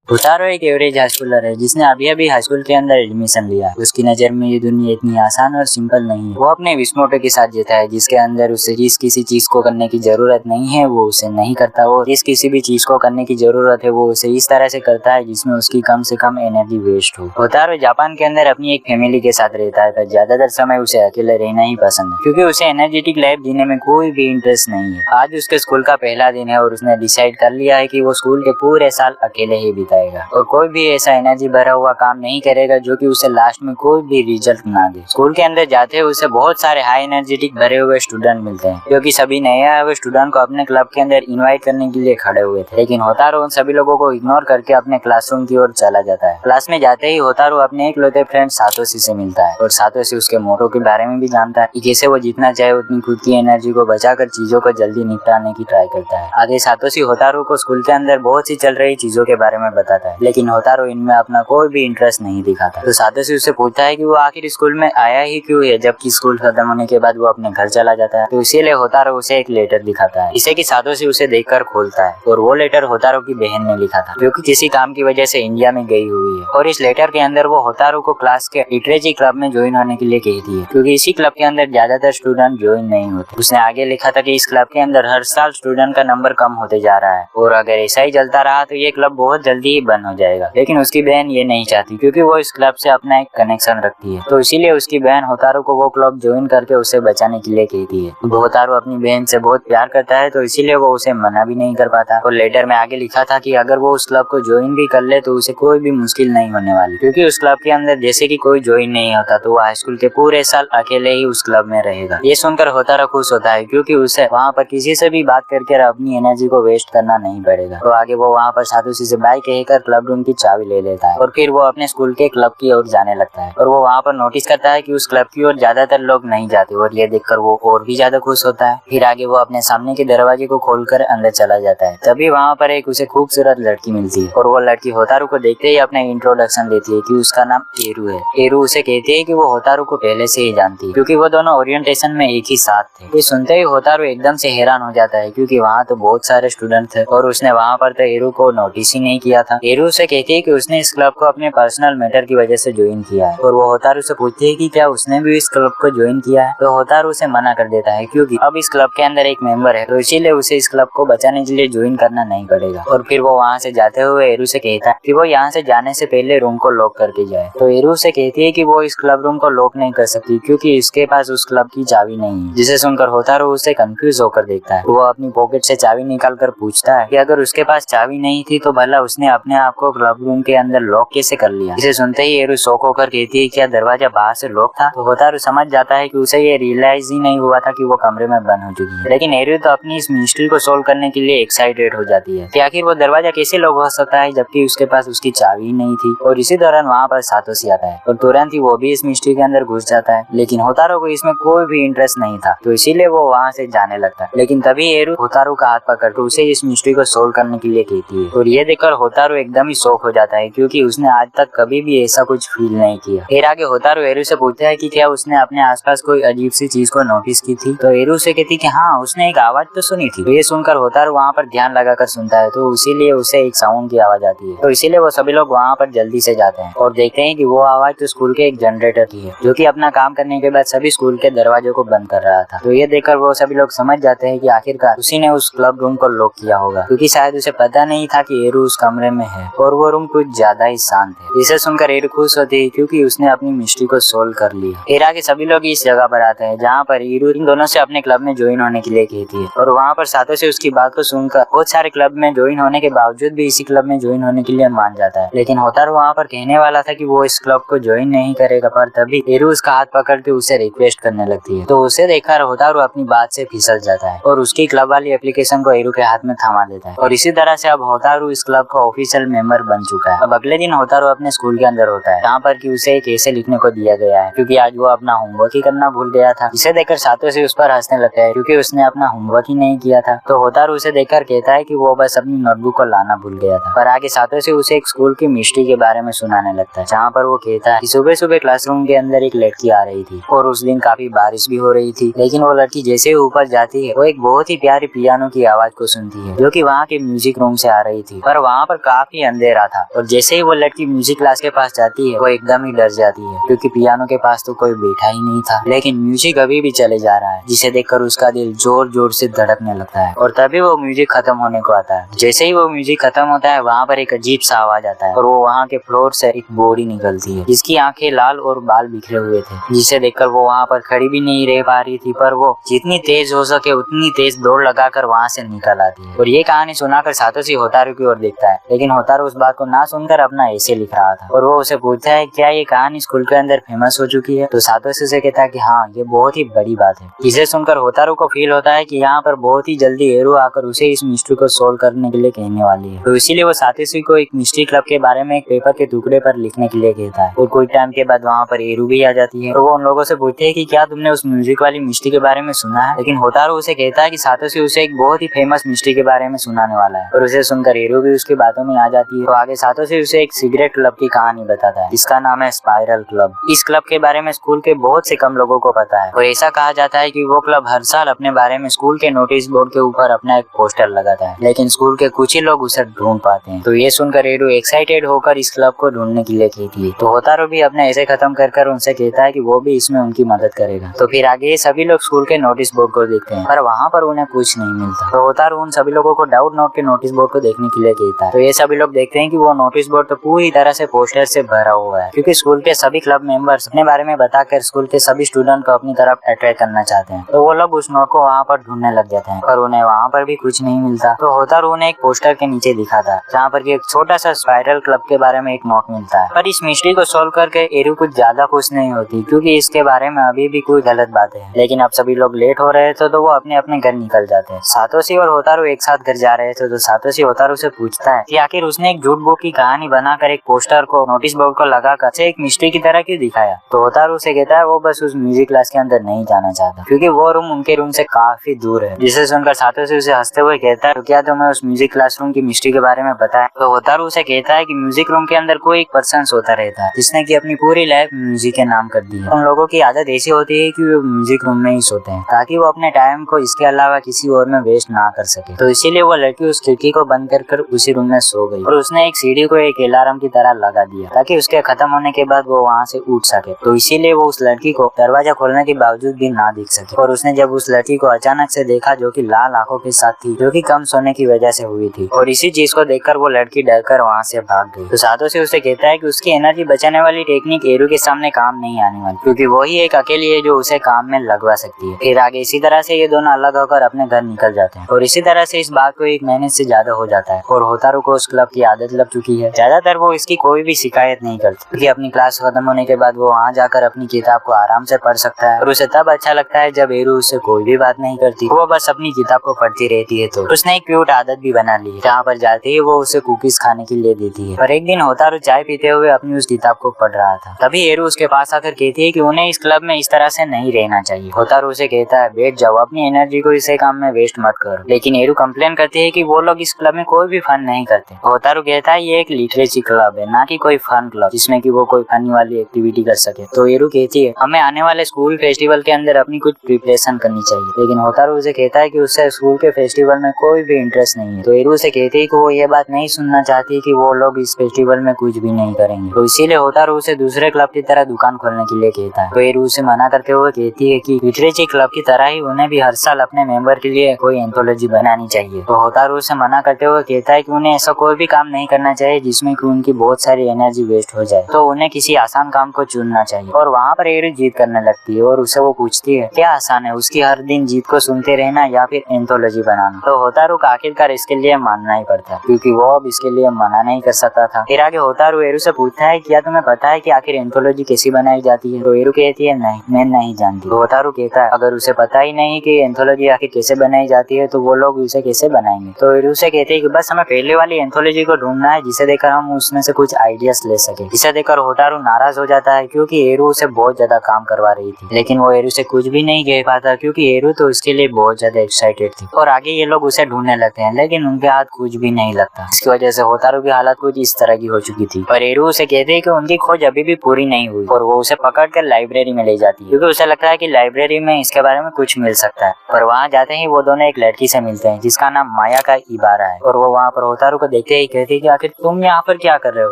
होतारो एक average high Schuler है जिसने अभी अभी हाई स्कूल के अंदर एडमिशन लिया। उसकी नजर में ये दुनिया इतनी आसान और सिंपल नहीं है। वो अपने विस्मोटो के साथ जीता है, जिसके अंदर उसे जिस किसी चीज को करने की जरूरत नहीं है वो उसे नहीं करता। वो जिस किसी भी चीज को करने की जरूरत है वो उसे इस तरह से करता है जिसमें उसकी कम से कम एनर्जी वेस्ट हो। होतारो जापान के अंदर अपनी एक फैमिली के साथ रहता है, पर ज्यादातर समय उसे अकेले रहना ही पसंद है क्योंकि उसे एनर्जेटिक लाइफ जीने में कोई भी इंटरेस्ट नहीं है। आज उसके स्कूल का पहला दिन है और उसने डिसाइड कर लिया है कि वो स्कूल के पूरे साल अकेले ही बिताएगा और कोई भी ऐसा एनर्जी भरा हुआ काम नहीं करेगा जो कि उसे लास्ट में कोई भी रिजल्ट ना दे। स्कूल के अंदर जाते हुए उसे बहुत सारे हाई एनर्जेटिक भरे हुए स्टूडेंट मिलते हैं जो कि सभी नए आए हुए स्टूडेंट को अपने क्लब के अंदर इनवाइट करने के लिए खड़े हुए थे, लेकिन होतारो उन सभी लोगों को इग्नोर करके अपने क्लासरूम की ओर चला जाता है। क्लास में जाते ही होतारो अपने एक लौते फ्रेंड सातोशी से मिलता है और सातोशी उसके मोटो के बारे में भी जानता है कि कैसे वो जितना चाहे उतनी खुद की एनर्जी को बचाकर चीजों को जल्दी निपटाने की ट्राई करता है। आगे सातोशी होतारो को स्कूल के अंदर बहुत सी चल रही चीजों के बारे में बताता है, लेकिन होतारो इनमें अपना कोई भी इंटरेस्ट नहीं दिखाता। तो सातोशी उससे पूछता है कि वो आखिर स्कूल में आया ही क्यों है, जबकि स्कूल खत्म होने के बाद वो अपने घर चला जाता है। तो इसीलिए होतारो उसे एक लेटर दिखाता है, जिसे कि सातोशी उसे देखकर खोलता है और वो लेटर होतारो की बहन ने लिखा था जो कि किसी काम की वजह से इंडिया में गई हुई है। और इस लेटर के अंदर वो होतारो को क्लास के लिटरेचर क्लब में ज्वाइन होने के लिए कहती है क्योंकि इसी क्लब के अंदर ज्यादातर स्टूडेंट ज्वाइन नहीं होते। उसने आगे लिखा था कि इस क्लब के अंदर हर साल स्टूडेंट का नंबर कम होते जा रहा है और अगर ऐसा ही चलता रहा तो ये क्लब बहुत जल्दी ही बंद हो जाएगा। लेकिन उसकी बहन ये नहीं चाहती क्योंकि वो इस क्लब से अपना एक कनेक्शन रखती है, तो इसीलिए उसकी बहन होतारो को वो क्लब ज्वाइन करके उसे बचाने के लिए कहती है। होतारो अपनी बहन से बहुत प्यार करता है तो इसीलिए वो उसे मना भी नहीं कर पाता। और लेटर में आगे लिखा था कि अगर वो उस क्लब को ज्वाइन भी कर ले तो उसे कोई भी मुश्किल नहीं होने वाली, क्योंकि उस क्लब के अंदर जैसे कि कोई ज्वाइन नहीं होता तो वो हाई स्कूल के पूरे साल अकेले ही उस क्लब में रहेगा। ये सुनकर होतारो खुश होता है क्योंकि उसे वहाँ पर किसी से भी बात करके अपनी एनर्जी को वेस्ट करना नहीं पड़ेगा। तो आगे वो वहाँ पर सातोशी से बाय कहकर क्लब रूम की चाबी ले लेता है और फिर वो अपने स्कूल के क्लब की ओर जाने लगता है। और वो वहाँ पर नोटिस करता है कि उस क्लब की ओर ज्यादातर लोग नहीं जाते और ये देखकर वो और भी ज्यादा खुश होता है। फिर आगे वो अपने सामने के दरवाजे को खोलकर अंदर चला जाता है। तभी वहाँ पर एक उसे खूबसूरत लड़की मिलती है और वो लड़की होतारो को देखते ही अपने इंट्रोडक्शन देती है कि उसका नाम एरू है। एरू उसे कहती है कि वो होतारो को पहले से ही जानती है क्योंकि वो दोनों ओरिएंटेशन में एक ही साथ थे। ये सुनते ही होतारो एकदम से हैरान हो जाता है क्योंकि वहाँ तो बहुत सारे स्टूडेंट थे और उसने वहाँ पर तो एरू को नोटिस ही नहीं किया था। एरू उसे कहती है कि उसने इस क्लब को अपने पर्सनल मैटर की वजह से ज्वाइन किया है और वो होतारो से पूछती है कि क्या उसने भी इस क्लब को ज्वाइन किया है। तो होतारो उसे मना कर देता है क्योंकि अब इस क्लब के अंदर एक मेंबर है तो इसीलिए उसे इस क्लब को बचाने के लिए ज्वाइन करना नहीं पड़ेगा। और फिर वो वहाँ से जाते हुए एरू से कहता है कि वो यहाँ से जाने से पहले रूम को लॉक करके जाए। तो एरू से कहती है कि वो इस क्लब रूम को लॉक नहीं कर सकती क्योंकि इसके पास उस क्लब की चाबी नहीं है, जिसे सुनकर होतारो उसे कंफ्यूज होकर देखता है। वो अपनी पॉकेट से चाबी निकाल कर पूछता है कि अगर उसके पास चाबी नहीं थी तो भला उसने अपने आप को क्लब रूम के अंदर लॉक कैसे कर लिया। इसे सुनते ही एरू शॉक होकर कहती है क्या दरवाजा बाहर से लॉक था। तो होतारो समझ जाता है कि उसे ये रियलाइज ही नहीं हुआ था कि वो कमरे में बंद हो चुकी है। लेकिन एरू तो अपनी इस मिस्ट्री को सोल्व करने के लिए एक्साइटेड हो जाती है कि आखिर वो दरवाजा कैसे लॉक हो सकता है जबकि उसके पास उसकी चाबी नहीं थी। और इसी दौरान वहाँ पर सातोशी आता है और तुरंत ही वो भी इस मिस्ट्री के अंदर घुस जाता है, लेकिन होतारो को इसमें कोई भी इंटरेस्ट नहीं था तो इसीलिए वो वहाँ से जाने लगता है। लेकिन तभी एरू होतारो का हाथ पकड़ उसे इस मिस्ट्री को सोल्व करने के लिए कहती है और ये देखकर होतारो एकदम ही शॉक हो जाता है क्योंकि उसने आज तक कभी भी ऐसा कुछ फील नहीं किया। फिर आगे होतारो एरू से पूछता है कि क्या उसने अपने आसपास कोई अजीब सी चीज को नोटिस की थी। तो एरू से कहती कि हाँ उसने एक आवाज तो सुनी थी। तो ये सुनकर होतारो वहाँ पर ध्यान लगाकर सुनता है तो इसीलिए उसे एक साउंड की आवाज आती है। तो इसीलिए वो सभी लोग वहाँ पर जल्दी से जाते हैं और देखते हैं कि वो आवाज तो स्कूल के एक जनरेटर की है जो कि अपना काम करने के बाद सभी स्कूल के दरवाजों को बंद कर रहा था। तो ये देखकर वो सभी लोग समझ जाते हैं कि आखिरकार उसी ने उस क्लब रूम को लॉक किया होगा क्योंकि शायद उसे पता नहीं था कि एरू उस कमरे में है और वो रूम कुछ ज्यादा ही शांत है। इसे सुनकर एरू खुश होती है क्योंकि उसने अपनी मिस्ट्री को सोल्व कर लिया। फिर आगे सभी लोग इस जगह पर आते हैं जहाँ पर एरू इन दोनों से अपने क्लब में ज्वाइन होने के लिए कहती है और वहाँ पर सातोशी उसकी बात को सुनकर बहुत सारे क्लब में ज्वाइन होने के बावजूद भी इसी क्लब में ज्वाइन होने के लिए मान जाता है। लेकिन होतारो वहाँ पर कहने वाला था कि वो इस क्लब को ज्वाइन नहीं करेगा, पर तभी एरू उसका हाथ पकड़ के उसे रिक्वेस्ट करने लगती है। तो उसे देखकर होतारो अपनी बात से फिसल जाता है और उसकी क्लब वाली एप्लीकेशन को एरू के हाथ में थमा देता है और इसी तरह से अब होतारो इस क्लब का ऑफिशियल मेंबर बन चुका है। अब अगले दिन होतारो अपने स्कूल के अंदर होता है जहाँ पर कि उसे एक ऐसे लिखने को दिया गया है क्योंकि आज वो अपना होमवर्क ही करना भूल गया था। इसे देखकर सातोशी उस पर हंसने लगता है क्योंकि उसने अपना होमवर्क ही नहीं किया था। तो होतारो उसे देखकर कहता है कि वो बस अपनी नोटबुक को लाना भूल गया था। पर आगे सातोशी उसे एक स्कूल की मिस्ट्री के बारे में सुनाने लगता है जहाँ पर वो कहता है कि सुबह सुबह क्लासरूम के अंदर एक लड़की आ रही थी और उस दिन काफी बारिश भी हो रही थी। लेकिन वो लड़की जैसे ही ऊपर जाती है वो एक बहुत ही प्यारी पियानो की आवाज को सुनती है जो कि वहाँ के म्यूजिक रूम से आ रही थी। पर वहाँ पर काफी अंधेरा था और जैसे ही वो लड़की म्यूजिक क्लास के पास जाती है वो एकदम ही डर जाती है क्योंकि पियानो के पास तो कोई बैठा ही नहीं था। लेकिन म्यूजिक अभी भी चले जा रहा है जिसे देखकर उसका दिल जोर जोर से धड़कने लगता है और तभी वो म्यूजिक खत्म होने को आता है। जैसे ही वो म्यूजिक खत्म होता है वहाँ पर एक अजीब सा आवाज आता है और वो वहाँ के फ्लोर से एक बोरी निकलती है जिसकी आंखें लाल और बाल बिखरे हुए थे, जिसे देखकर वो वहाँ पर खड़ी भी नहीं रह पा रही थी, पर वो जितनी तेज हो सके उतनी तेज दौड़ लगाकर वहाँ से निकल आती है। और ये कहानी सुनाकर सातोशी होतारू की ओर देखता है, लेकिन होतारू उस बात को ना सुनकर अपना ऐसे लिख रहा था। और वो उसे पूछता है क्या ये कहानी स्कूल के अंदर फेमस हो चुकी है? तो सातोशी उसे कहता है कि हाँ, ये बहुत ही बड़ी बात है। इसे सुनकर होतारू को फील होता है कि यहाँ पर बहुत ही जल्दी एरू आकर उसे इस मिस्ट्री को सोल्व करने के लिए कहने वाली है। तो इसीलिए वो सातोशी को एक मिस्ट्री क्लब के बारे में एक पेपर के टुकड़े पर लिखने के लिए कहता है। और कुछ टाइम के बाद वहाँ पर एरू भी आ जाती है और वो उन लोगों से पूछते है कि क्या तुमने उस म्यूजिक वाली मिस्ट्री के बारे में सुना है? लेकिन होतारू उसे कहता है कि सातोशी उसे एक बहुत ही फेमस मिस्ट्री के बारे में सुनाने वाला है। और उसे सुनकर एरू भी उसकी बातों में आ जाती है। तो आगे सातोशी उसे एक सिगरेट क्लब की कहानी बताता है जिसका नाम है स्पाइरल क्लब। इस क्लब के बारे में स्कूल के बहुत से कम लोगों को पता है और ऐसा कहा जाता है कि वो क्लब हर साल अपने बारे में स्कूल के नोटिस बोर्ड के ऊपर अपना एक पोस्टर लगाता है, लेकिन स्कूल के कुछ ही लोग उसे ढूंढ पाते हैं। तो ये सुनकर एरू एक्साइटेड होकर इस क्लब को ढूंढने के लिए कहती है। तो होतारू भी अपने ऐसे खत्म कर उनसे कहता है कि वो भी इसमें उनकी मदद करेगा। तो फिर आगे ये सभी लोग स्कूल के नोटिस बोर्ड को देखते हैं पर वहाँ पर उन्हें कुछ नहीं मिलता। तो होतारू उन सभी लोगों को डाउट नोट के नोटिस बोर्ड को देखने के लिए कहता है। तो ये सभी लोग देखते हैं कि वो नोटिस बोर्ड तो पूरी तरह से पोस्टर से भरा हुआ है क्योंकि स्कूल के सभी क्लब मेंबर्स अपने बारे में बताकर स्कूल के सभी स्टूडेंट को अपनी तरफ अट्रैक्ट करना चाहते हैं। तो वो लोग उस नोट को वहाँ पर ढूंढने लग जाते हैं पर उन्हें वहाँ पर भी कुछ नहीं मिलता। तो होतारू उन्हें एक पोस्टर के नीचे दिखाता है जहाँ पर एक छोटा सा स्पाइरल क्लब के बारे में एक नोट मिलता है। पर इस मिस्ट्री को सोल्व करके एरू कुछ ज्यादा खुश नहीं होती क्योंकि इसके बारे में अभी भी कोई गलत बातें हैं। लेकिन अब सभी लोग लेट हो रहे थे तो वो अपने अपने घर निकल जाते हैं। सातोशी और होतारू एक साथ घर जा रहे थे तो सातोशी होतारू से पूछता है कि आखिर उसने एक झूठ बोर्ड की कहानी बनाकर एक पोस्टर को नोटिस बोर्ड को लगाकर एक मिस्ट्री की तरह क्यों दिखाया? तो होतारू से कहता है वो बस उस म्यूजिक क्लास के अंदर नहीं जाना चाहता क्योंकि वो रूम उनके रूम से काफी दूर है। जिसे सुनकर सातोशी उसे हंसते हुए कहता है तो क्या तुम्हें उस म्यूजिक क्लासरूम की मिस्ट्री के बारे में पता है? तो होतारू उसे कहता है कि म्यूजिक रूम के अंदर कोई एक पर्सन सोता रहता है जिसने की अपनी पूरी लाइफ म्यूजिक के नाम कर दी है। उन लोगों की आदत ऐसी होती है कि वो म्यूजिक रूम में ही सोते हैं ताकि वो अपने टाइम को इसके अलावा किसी और में वेस्ट ना कर सके। तो इसीलिए वो लड़की उस खिड़की को बंद कर उसी रूम में सो गई और उसने एक सीढ़ी को एक अलार्म की तरह लगा दिया ताकि उसके खत्म होने के बाद वो वहाँ से उठ सके। तो इसीलिए वो उस लड़की को दरवाजा खोलने के बावजूद भी ना दिख सके। और उसने जब उस लड़की को अचानक से देखा जो कि लाल आंखों के साथ थी जो कि कम सोने की वजह से हुई थी और इसी चीज को देखकर वो लड़की डरकर वहाँ से भाग गई। तो सातोशी उसे कहता है कि उसकी एनर्जी बचाने वाली टेक्निक एरू के सामने काम नहीं आने वाली क्योंकि वही एक अकेली है जो उसे काम में लगवा सकती है। फिर आगे इसी तरह से ये दोनों अलग होकर अपने घर निकल जाते हैं और इसी तरह से इस बात को 1 महीने से ज्यादा हो जाता है और होतारू को उस क्लब की आदत लग चुकी है। ज्यादातर वो इसकी कोई भी शिकायत नहीं करती क्योंकि अपनी क्लास खत्म होने के बाद वो वहाँ जाकर अपनी किताब को आराम से पढ़ सकता है और उसे तब अच्छा लगता है जब एरू उससे कोई भी बात नहीं करती, वो बस अपनी किताब को पढ़ती रहती है। तो उसने एक क्यूट आदत भी बना ली है जहाँ पर जाते ही वो उसे कुकीज खाने के लिए देती है। पर एक दिन होतारू चाय पीते हुए अपनी उस किताब को पढ़ रहा था तभी एरू उसके पास आकर कहती है कि उन्हें इस क्लब में इस तरह से नहीं रहना चाहिए। होतारू उसे कहता है बैठ जाओ, अपनी एनर्जी को इसे काम में वेस्ट मत करो। लेकिन एरू कंप्लेन करती है कि वो लोग इस क्लब में कोई भी फन नहीं करते। होतारू कहता है ये एक लिटरेचर क्लब है ना कि कोई फन क्लब जिसमें कि वो कोई फनी वाली एक्टिविटी कर सके। तो एरू कहती है हमें आने वाले स्कूल फेस्टिवल के अंदर अपनी कुछ प्रिपरेशन करनी चाहिए। लेकिन होतारू उसे कहता है कि उससे स्कूल के फेस्टिवल में कोई भी इंटरेस्ट नहीं है। तो एरू उसे कहती है कि वो ये बात नहीं सुनना चाहती कि वो लोग इस फेस्टिवल में कुछ भी नहीं करेंगे। तो इसीलिए होतारू उसे दूसरे क्लब की तरह दुकान खोलने के लिए कहता है। तो एरू उसे मना करते हुए कहती है कि लिटरेचर क्लब की तरह ही उन्हें भी हर साल अपने मेंबर के लिए कोई एंथोलॉजी बनानी चाहिए। तो होतारू उसे मना करते हुए कहता है कि उन्हें ऐसा कोई भी काम नहीं करना चाहिए जिसमें कि उनकी बहुत सारी एनर्जी वेस्ट हो जाए। तो उन्हें किसी आसान काम को चुनना चाहिए। और वहाँ पर एरू जीत करने लगती है और उसे वो पूछती है क्या आसान है, उसकी हर दिन जीत को सुनते रहना या फिर एंथोलॉजी बनाना। तो होतारू का आखिरकार इसके लिए मानना ही पड़ता क्योंकि वो अब इसके लिए मना नहीं कर सकता था। फिर आगे होतारू एरू से पूछता है क्या तुम्हें पता है कि आखिर एंथोलॉजी कैसी बनाई जाती है? तो एरू कहती है नहीं, मैं नहीं जानती। तो होतारू कहता है अगर उसे पता ही नहीं कि एंथोलॉजी आखिर कैसे बनाई जाती है तो वो लोग उसे कैसे बनाएंगे? तो एरू से कहते हैं कि बस हमें पहले वाली एंथोलॉजी को ढूंढना है जिसे देखकर हम उसमें से कुछ आइडियाज ले सके। इसे देखकर होतारू नाराज हो जाता है क्योंकि एरू उसे बहुत ज्यादा काम करवा रही थी, लेकिन वो एरू से कुछ भी नहीं कह पाता क्योंकि एरू तो उसके लिए बहुत ज्यादा एक्साइटेड थी। और आगे ये लोग उसे ढूंढने लगते हैं लेकिन उनके हाथ कुछ भी नहीं लगता। इसकी वजह से होतारू की हालत कुछ इस तरह की हो चुकी थी। और एरू उसे कहते हैं कि उनकी खोज अभी भी पूरी नहीं हुई और वो उसे पकड़कर लाइब्रेरी में ले जाती है क्योंकि उसे लगता है कि लाइब्रेरी में इसके बारे में कुछ मिल सकता है। पर वहाँ जाते ही वो दोनों एक लड़की से मिलते हैं जिसका नाम माया का इबारा है और वो वहाँ पर होतारू को देखते ही कहती कि आखिर तुम यहाँ पर क्या कर रहे हो,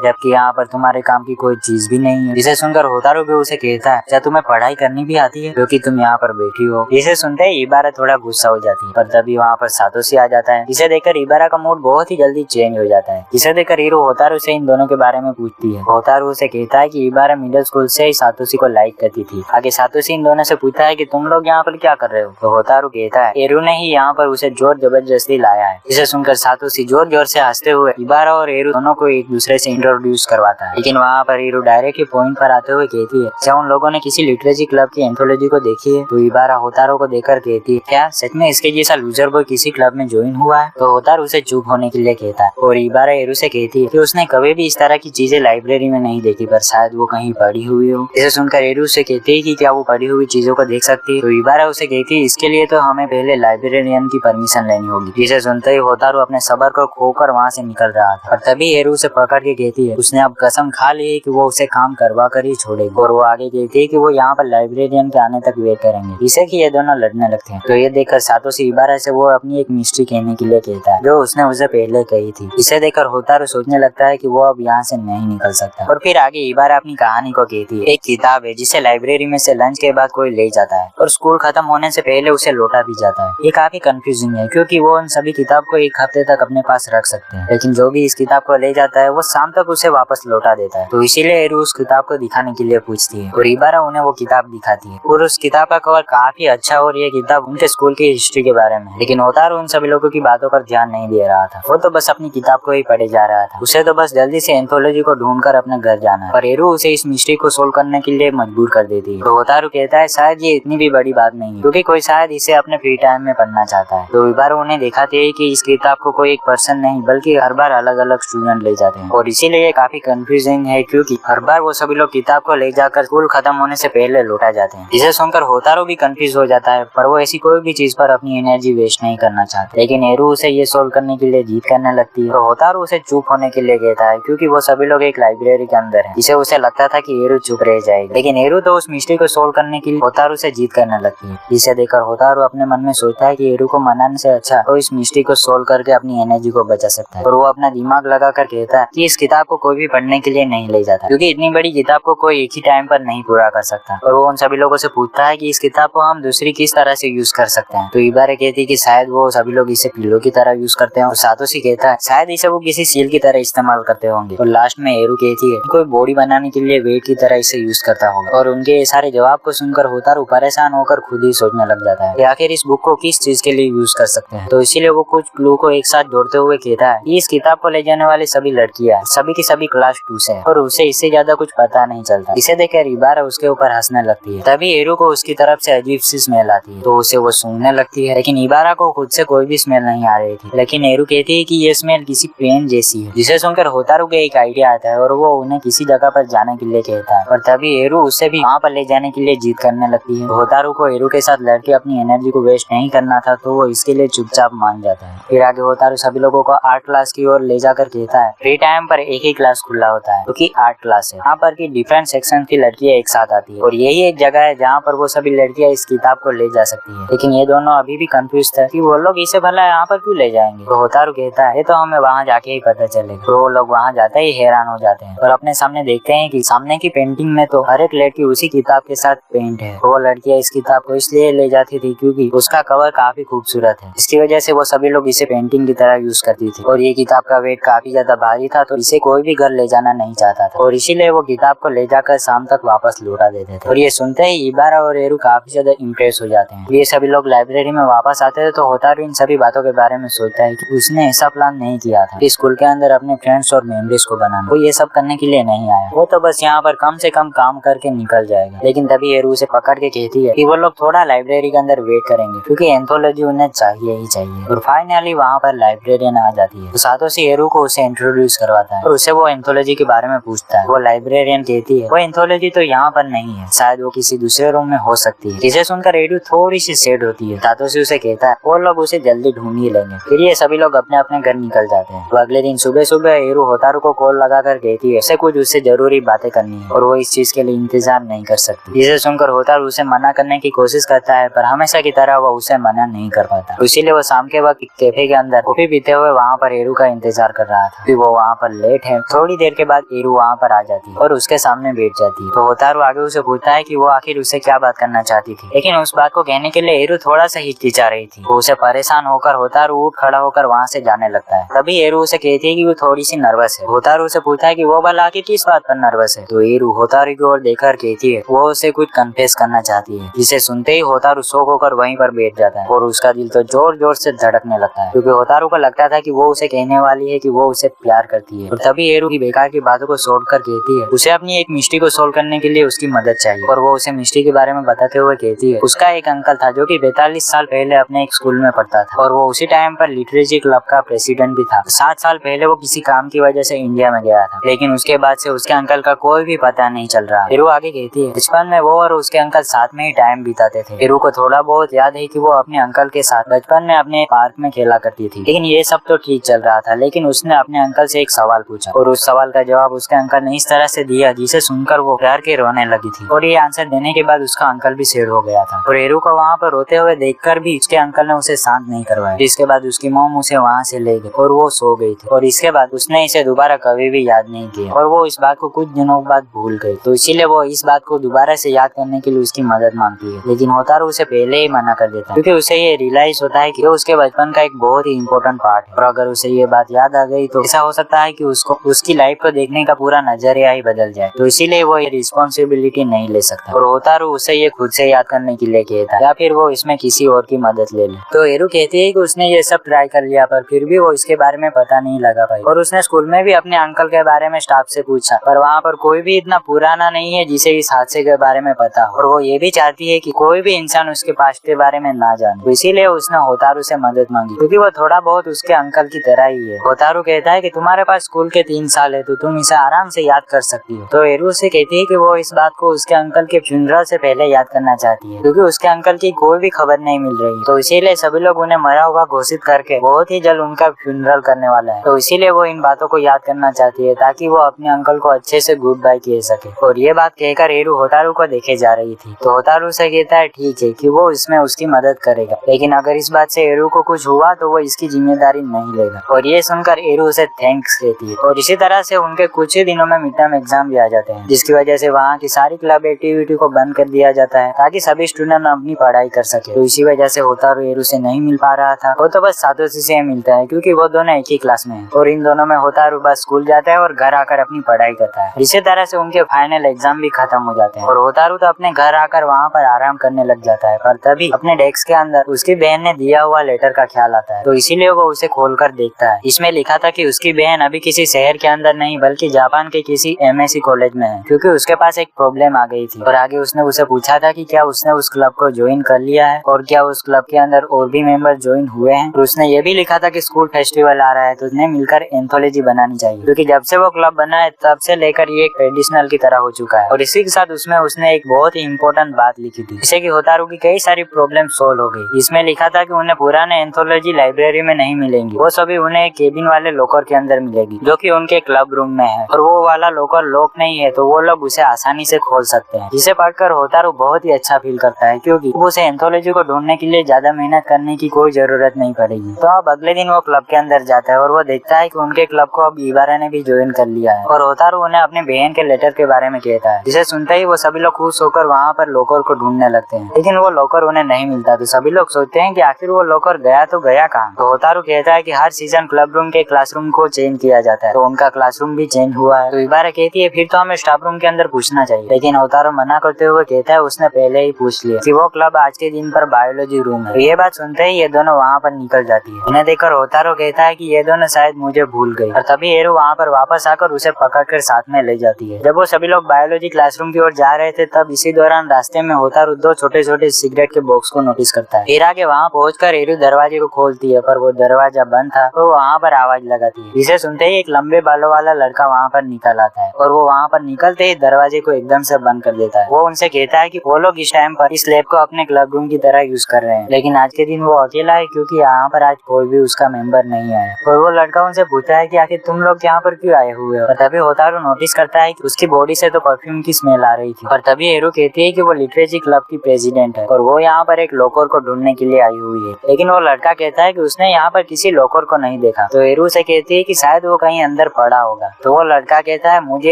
जबकि यहाँ पर तुम्हारे काम की कोई चीज भी नहीं है। जिसे सुनकर होतारू भी उसे कहता है क्या तुम्हें पढ़ाई करनी भी आती है क्योंकि तुम यहाँ पर बैठी हो। इसे सुनते ही इबारा थोड़ा गुस्सा हो जाती है, पर तभी वहाँ पर सातोशी आ जाता है। जिसे देखकर इबारा का मूड बहुत ही जल्दी चेंज हो जाता है। जिसे देखकर हीरो होतारू से इन दोनों के बारे में पूछती है। होतारू उसे कहता है कि इबारा मिडिल स्कूल से ही सातोशी को लाइक करती थी। आगे सातोशी इन दोनों से पूछता है कि तुम लोग यहाँ पर क्या कर रहे हो, तो होतारू कहता है एरू ने ही यहाँ पर उसे जोर जबरदस्ती लाया है। जिसे सुनकर सातोशी जोर जोर से हंसते हुए इबारा और एरू दोनों को एक दूसरे से इंट्रोड्यूस करवाता है। लेकिन वहाँ पर एरू डायरेक्ट ही पॉइंट पर आते हुए कहती है क्या उन लोगों ने किसी लिटरेचर क्लब की एंथोलॉजी को देखी है, तो इबारा होतारू को देखकर कहती है क्या सच में इसके जैसा लूजर बॉय किसी क्लब में ज्वाइन हुआ है, तो होतारू उसे चुप होने के लिए कहता है। और इबारा एरू से कहती है कि उसने कभी भी इस तरह की चीजें लाइब्रेरी में नहीं देखी, पर शायद वो कहीं पढ़ी हुई हो। इसे सुनकर एरू से कहती है कि क्या वो पढ़ी हुई चीजों को देख सकती है, तो इबारा उसे कहती है इसके लिए तो हमें पहले लाइब्रेरियन की परमिशन लेनी होगी। जिसे सुनते ही होतारू अपने सबर को खोकर वहाँ से निकल रहा था, और तभी एरू उसे पकड़ के कहती है उसने अब कसम खा ली है कि वो उसे काम करवा कर ही छोड़ेगी। और वो आगे कहती है कि वो यहाँ पर लाइब्रेरियन के आने तक वेट करेंगे। जिसे कि ये दोनों लड़ने लगते हैं। तो ये देखकर सातोशी इबारा से वो अपनी एक मिस्ट्री कहने के लिए कहता है जो उसने उसे पहले कही थी। इसे देखकर होतारू सोचने लगता है कि वो अब यहाँ से नहीं निकल सकता। और फिर आगे इबारा अपनी कहानी को कहती है एक किताब है जिसे लाइब्रेरी में से लंच के बाद कोई ले जाता है और स्कूल खत्म होने से पहले उसे लौटा भी जाता है। ये काफी कंफ्यूजिंग है क्योंकि वो उन सभी किताब को एक हफ्ते तक अपने पास रख सकते हैं, लेकिन जो भी इस किताब को ले जाता है वो शाम तक उसे वापस लौटा देता है। तो इसीलिए एरू उस किताब को दिखाने के लिए पूछती है और इबारा उन्हें वो किताब दिखाती है। और उस किताब का कवर काफी अच्छा और ये किताब उनके स्कूल की हिस्ट्री के बारे में। लेकिन होतारू उन सभी लोगों की बातों पर ध्यान नहीं दे रहा था, वो तो बस अपनी किताब को ही पढ़े जा रहा था। उसे तो बस जल्दी से एंथोलॉजी को ढूंढकर अपने घर जाना है। और एरू उसे इस मिस्ट्री को सोल्व करने के लिए मजबूर कर देती है। तो होतारू कहता है शायद ये इतनी भी बड़ी बात नहीं है क्योंकि कोई शायद इसे अपने फ्री टाइम में पढ़ना चाहता है। तो इबारा उन्हें दिखाती है कि इस किताब को कोई एक पर्सन नहीं बल्कि हर बार अलग अलग स्टूडेंट ले जाते हैं। और इसीलिए काफी कंफ्यूजिंग है क्योंकि हर बार वो सभी लोग किताब को ले जाकर स्कूल खत्म होने से पहले लौटा जाते हैं। जिसे सुनकर होतारू भी कंफ्यूज हो जाता है, पर वो ऐसी कोई भी चीज पर अपनी एनर्जी वेस्ट नहीं करना चाहता। लेकिन एरू उसे ये सोल्व करने के लिए जीत करने लगती है। तो होतारू उसे चुप होने के लिए कहता है क्योंकि वो सभी लोग एक लाइब्रेरी के अंदर है। जिसे उसे लगता था कि एरू चुप रह जाएगी, लेकिन एरू तो उस मिस्ट्री को सोल्व करने के लिए होतारू से जीत करने लगती है। जिसे देखकर होतारू अपने मन में सोचता है कि एरू को मनाने से अच्छा तो इस मिस्ट्री को सोल्व करके अपनी एनर्जी को बचा सकता है। और वो अपना दिमाग लगाकर कहता है कि इस किताब को कोई भी पढ़ने के लिए नहीं ले जाता क्योंकि इतनी बड़ी किताब को कोई एक ही टाइम पर नहीं पूरा कर सकता। और वो उन सभी लोगों से पूछता है कि इस किताब को हम दूसरी किस तरह से यूज कर सकते हैं। तो इबारा कहती है कि शायद वो सभी लोग इसे पिल्लो की तरह यूज करते हैं। और सातोशी कहता है शायद इसे वो किसी सील की तरह इस्तेमाल करते होंगे। और लास्ट में एरू कहती है कोई बॉडी बनाने के लिए वेट की तरह इसे यूज करता होगा। और उनके ये सारे जवाब को सुनकर होतारू परेशान होकर खुद ही सोचने लग जाता है कि आखिर इस बुक को किस चीज के लिए यूज कर सकते हैं। तो इसीलिए वो कुछ क्लू को एक साथ जोड़ते हुए कहता है कि इस किताब को ले जाने वाली सभी लड़कियां सभी की सभी क्लास 2 से है और उसे इससे ज्यादा कुछ पता नहीं चलता। इसे देखकर इबारा उसके ऊपर हंसने लगती है। तभी एरू को उसकी तरफ से अजीब सी स्मेल आती है, तो उसे वो सूंघने लगती है। लेकिन इबारा को खुद से कोई भी स्मेल नहीं आ रही थी। लेकिन एरू कहती है कि ये स्मेल किसी पेन जैसी है। जिसे सुनकर होतारू को एक आइडिया आता है और वो उन्हें किसी जगह पर जाने के लिए कहता है। और तभी एरू उससे भी वहाँ पर ले जाने के लिए जिद करने लगती है। होतारू को एरू के साथ लड़के अपनी एनर्जी को वेस्ट नहीं करना था, तो वो इसके लिए चुपचाप मान जाता है। फिर आगे होतारू सभी लोगों को आर्ट क्लास की ओर ले जाकर कहता है फ्री टाइम पर एक ही क्लास खुला होता है क्योंकि आर्ट क्लास है। यहाँ पर की डिफरेंट सेक्शन की लड़कियां एक साथ आती है और यही एक जगह है जहाँ पर वो सभी लड़कियां इस किताब को ले जा सकती है। लेकिन ये दोनों अभी भी कंफ्यूज थे कि वो लोग इसे भला यहाँ पर क्यों ले जाएंगे। तो होतारू कहता है ये तो हमें वहाँ जाके ही पता चलेगा। तो वो लोग वहाँ जाते ही हैरान हो जाते हैं और अपने सामने देखते हैं कि सामने की पेंटिंग में तो हर एक लड़की उसी किताब के साथ पेंट है। वो लड़कियां इस किताब को इसलिए ले जाती थी क्योंकि उसका कवर काफी खूबसूरत है। इसकी वजह से वो सभी लोग इसे पेंटिंग की तरह यूज करती थी। और ये किताब का वेट काफी ज्यादा भारी था, तो इसे कोई भी घर ले जाना नहीं चाहता था और इसीलिए वो किताब को ले जाकर शाम तक वापस लौटा देते थे। और ये सुनते ही इबारा और एरू काफी ज्यादा इम्प्रेस हो जाते हैं। ये सभी लोग लाइब्रेरी में वापस आते थे तो होतारू इन सभी बातों के बारे में सोचता है कि उसने ऐसा प्लान नहीं किया था कि स्कूल के अंदर अपने फ्रेंड्स और मेमोरीज को बनाना। वो ये सब करने के लिए नहीं आया, वो तो बस यहाँ पर कम से कम काम करके निकल जाएगा। लेकिन तभी एरू उसे पकड़ के कहती है कि वो लोग थोड़ा लाइब्रेरी के अंदर वेट करेंगे क्योंकि एंथोलॉजी उन्हें चाहिए ही चाहिए। और फाइनली वहाँ पर लाइब्रेरियन आ जाती है। तो सातोशी एरू को उसे इंट्रोड्यूस करवाता है और उसे वो एंथोलॉजी के बारे में पूछता है। वो लाइब्रेरियन कहती है वो एंथोलॉजी तो यहाँ पर नहीं है, शायद वो किसी दूसरे रूम में हो सकती है। जिसे सुनकर एरू थोड़ी सी सैड होती है। सातोशी उसे कहता है वो लोग उसे जल्दी ढूंढ ही लेंगे। फिर ये सभी लोग अपने अपने घर निकल जाते हैं। तो अगले दिन सुबह सुबह एरू होतारू को कॉल लगाकर कहती है उसे कुछ उससे जरूरी बातें करनी है और वो इस चीज के लिए इंतजार नहीं कर सकती। जिसे सुनकर होतारू उसे मना करने की कोशिश करता है, पर हमेशा की तरह वो उसे मना नहीं कर पाता। इसीलिए वो शाम के वक्त कैफे के अंदर कॉफी पीते हुए वहाँ पर एरू का इंतजार कर रहा था कि वो वहाँ पर लेट है। थोड़ी देर के बाद एरू वहाँ पर आ जाती है और उसके सामने बैठ जाती है। तो होतारू आगे उसे पूछता है कि वो आखिर उससे क्या बात करना चाहती थी, लेकिन उस बात को कहने के लिए एरू थोड़ा सा हिचकिचा रही थी। वो उसे परेशान होकर होतारू उठ खड़ा होकर वहाँ से जाने लगता है। तभी एरू उसे कहती है कि वो थोड़ी सी नर्वस है। होतारू उसे पूछता है कि वो भला आखिर किस बात पर नर्वस है। तो एरू होतारू की ओर देखकर कहती है वो उसे कुछ कन्फेस करना चाहती है, जिसे सुनते ही होतारू शॉक होकर वहीं पर बैठ जाता है और उसका दिल तो जोर जोर से धड़कने लगता है, क्योंकि होतारू को लगता था कि वो उसे कहने वाली है कि वो उसे प्यार करती है। और तभी एरू की बेकार की बातों को छोड़कर कहती है उसे अपनी एक मिस्ट्री को सोल्व करने के लिए उसकी मदद चाहिए। और वो उसे मिस्ट्री के बारे में बताते हुए कहती है उसका एक अंकल था जो कि 42 साल पहले अपने एक स्कूल में पढ़ता था और वो उसी टाइम पर लिटरेचर क्लब का प्रेसिडेंट भी था। 7 साल पहले वो किसी काम की वजह से इंडिया में गया था, लेकिन उसके बाद से उसके अंकल का कोई भी पता नहीं चल रहा। एरू आगे कहती है बचपन में वो और उसके अंकल साथ में ही टाइम बिताते थे। एरू को थोड़ा बहुत याद है कि वो अपने अंकल के साथ बचपन में अपने पार्क में खेला करती थी, लेकिन ये सब तो ठीक चल रहा था। लेकिन उसने अपने अंकल से एक सवाल पूछा और उस सवाल का जवाब उसके अंकल ने इस तरह से दिया जिसे सुनकर वो डर के रोने लगी थी। और ये आंसर देने के बाद उसका अंकल भी सैड हो गया था और एरू को वहाँ पर रोते हुए देखकर भी उसके अंकल ने उसे शांत नहीं करवाया। इसके बाद उसकी मॉम उसे वहाँ से ले गई और वो सो गई थी और इसके बाद उसने इसे दोबारा कभी भी याद नहीं किया और वो इस बात को कुछ दिनों बाद भूल गई। तो इसीलिए वो इस बात को दोबारा से याद करने के लिए उसकी मदद मांगती है, लेकिन होतारू उसे पहले ही मना कर देता है, क्योंकि उसे ये रियलाइज होता है कि वो उसके बचपन का एक बहुत ही इम्पोर्टेंट पार्ट है और अगर उसे ये बात याद आ गई तो ऐसा हो सकता है कि उसको उसकी लाइफ को देखने का पूरा नजरिया ही बदल जाए। तो इसीलिए वो ये रिस्पॉन्सिबिलिटी नहीं ले सकता और होतारू उसे ये खुद से याद करने के लिए कहता है या फिर वो इसमें किसी और की मदद ले ले। तो एरू कहती है कि उसने ये सब ट्राई कर लिया पर फिर भी वो इसके बारे में पता नहीं लगा पाई और उसने स्कूल में भी अपने अंकल के बारे में स्टाफ से पूछा, पर वहाँ पर कोई भी इतना पुराना नहीं है जिसे इस हादसे के बारे में पता हो और वो ये भी चाहती है कि कोई भी इंसान उसके पास्ट के बारे में ना जाने। तो इसीलिए उसने होतारू से मदद मांगी, क्योंकि वो थोड़ा बहुत उसके अंकल की तरह ही है। होतारू कहता है कि तुम्हारे पास स्कूल के 3 साल है तो तुम इसे आराम से याद कर सकती हो। तो एरू से कहती है कि वो इस बात को उसके अंकल के फ्यूनरल से पहले याद करना चाहती है, क्योंकि उसके अंकल की कोई भी खबर नहीं मिल रही। तो इसीलिए सभी लोग उन्हें मरा हुआ घोषित करके बहुत ही जल्द उनका फ्यूनरल करने वाला है। तो इसीलिए वो इन बातों को याद करना चाहती है ताकि वो अपने अंकल को अच्छे से गुड बाय कह सके। और ये बात कहकर एरू होतारू को देखे जा रही थी। तो होतारू से कहता है ठीक है कि वो इसमें उसकी मदद करेगा, लेकिन अगर इस बात से एरू को कुछ हुआ तो वो इसकी जिम्मेदारी नहीं लेगा। और ये सुनकर एरू उसे थैंक्स कहती है। और इसी तरह से उनके कुछ ही दिनों में मिड टर्म एग्जाम भी आ जाते हैं, जिसकी वजह से वहाँ की सारी क्लब एक्टिविटी को बंद कर दिया जाता है ताकि सभी स्टूडेंट अपनी पढ़ाई कर सके। तो इसी वजह से होतारू एरू से नहीं मिल पा रहा था। वो तो बस सातोशी से मिलता है क्योंकि वो दोनों एक ही क्लास में है और इन दोनों में होतारू बस स्कूल जाता है और घर आकर अपनी पढ़ाई करता है। इसी तरह से उनके फाइनल एग्जाम भी खत्म हो जाते हैं और होतारू तो अपने घर आकर वहाँ पर आराम करने लग जाता है। पर तभी अपने डेस्क के अंदर उसकी बहन ने दिया हुआ लेटर का ख्याल आता है। तो इसीलिए वो उसे खोलकर देखता है। इसमें लिखा था कि उसकी बहन अभी किसी शहर के अंदर नहीं बल्कि जापान के किसी MSc कॉलेज में है, क्योंकि उसके पास एक प्रॉब्लम आ गई थी। और आगे उसने उसे पूछा था कि क्या उसने उस क्लब को ज्वाइन कर लिया है और क्या उस क्लब के अंदर और भी मेंबर ज्वाइन हुए हैं। और उसने ये भी लिखा था कि स्कूल फेस्टिवल आ रहा है तो उसने मिलकर एंथोलॉजी बनानी चाहिए, क्योंकि जब से वो क्लब बना है तब से लेकर ये एक ट्रेडिशनल की तरह हो चुका है। और इसी के साथ उसने एक बहुत ही इम्पोर्टेंट बात लिखी थी, जिससे कि होतारू की कई सारी प्रॉब्लम सोल्व हो गई। इसमें लिखा था कि उन्हें पुराने एंथोलॉजी लाइब्रेरी में नहीं मिलेंगी, वो सभी उन्हें एक केबिन वाले लॉकर के अंदर मिलेगी जो कि उनके क्लब रूम में है। और वो वाला लॉकर लॉक नहीं है तो वो लोग उसे आसानी से खोल सकते हैं, जिसे पढ़कर होतारू बहुत ही अच्छा फील करता है, क्योंकि उसे एंथोलॉजी को ढूंढने के लिए ज्यादा मेहनत करने की कोई जरूरत नहीं पड़ेगी। तो अब अगले दिन वो क्लब के अंदर जाता है और वो देखता है कि उनके क्लब को अब इबारा ने भी ज्वाइन कर लिया है। और होतारू उन्हें अपने बहन के लेटर के बारे में कहता है, जिसे सुनते ही वो सभी लोग खुश होकर वहाँ पर लॉकर को ढूंढने लगते हैं, लेकिन वो लॉकर उन्हें नहीं मिलता। तो सभी लोग सोचते हैं कि आखिर वो लॉकर गया तो गया कहाँ। तो होतारू कहता है कि हर सीजन क्लब रूम के क्लासरूम को चेंज किया जाता है, तो उनका क्लासरूम भी चेंज हुआ है। तो इबारा कहती है फिर तो हमें स्टाफ रूम के अंदर पूछना चाहिए, लेकिन होतारू मना करते हुए कहता है उसने पहले ही पूछ लिया कि वो क्लब आज के दिन पर बायोलॉजी रूम है। तो ये बात सुनते ही ये दोनों वहाँ पर निकल जाती है। उन्हें देखकर होतारू कहता है कि ये दोनों शायद मुझे भूल गई। और तभी एरू वहाँ पर वापस आकर उसे पकड़कर साथ में ले जाती है। जब वो सभी लोग बायोलॉजी क्लासरूम की ओर जा रहे थे तब इसी दौरान रास्ते में होतारू 2 छोटे छोटे सिगरेट के बॉक्स को नोटिस करता है। फिर आगे वहाँ पहुंचकर एरू दरवाजे को खोलती है, पर वो दरवाजा बंद था। तो वहाँ पर आवाज लगाती है, जिसे सुनते ही एक लंबे बालों वाला लड़का वहाँ पर निकल आता है और वो वहाँ पर निकलते ही दरवाजे को एकदम से बंद कर देता है। वो उनसे कहता है कि वो लोग इस टाइम पर इस लैब को अपने क्लब रूम की तरह यूज कर रहे हैं, लेकिन आज के दिन वो अकेला है क्योंकि यहाँ पर आज कोई भी उसका मेंबर नहीं आया। और वो लड़का उनसे पूछता है कि आखिर तुम लोग यहाँ पर क्यों आए हुए हो। और तभी होतारू नोटिस करता है कि उसकी बॉडी से तो परफ्यूम की स्मेल आ रही थी। और तभी एरू कहती है कि वो लिटरेचर क्लब की प्रेसिडेंट है और वो यहाँ पर एक लॉकर को ढूंढने के लिए आई हुई है, लेकिन वो लड़का कहता है कि उसने यहाँ पर किसी लॉकर को नहीं देखा। देखा। तो एरू से कहती है कि शायद वो कहीं अंदर पड़ा होगा। तो वो लड़का कहता है मुझे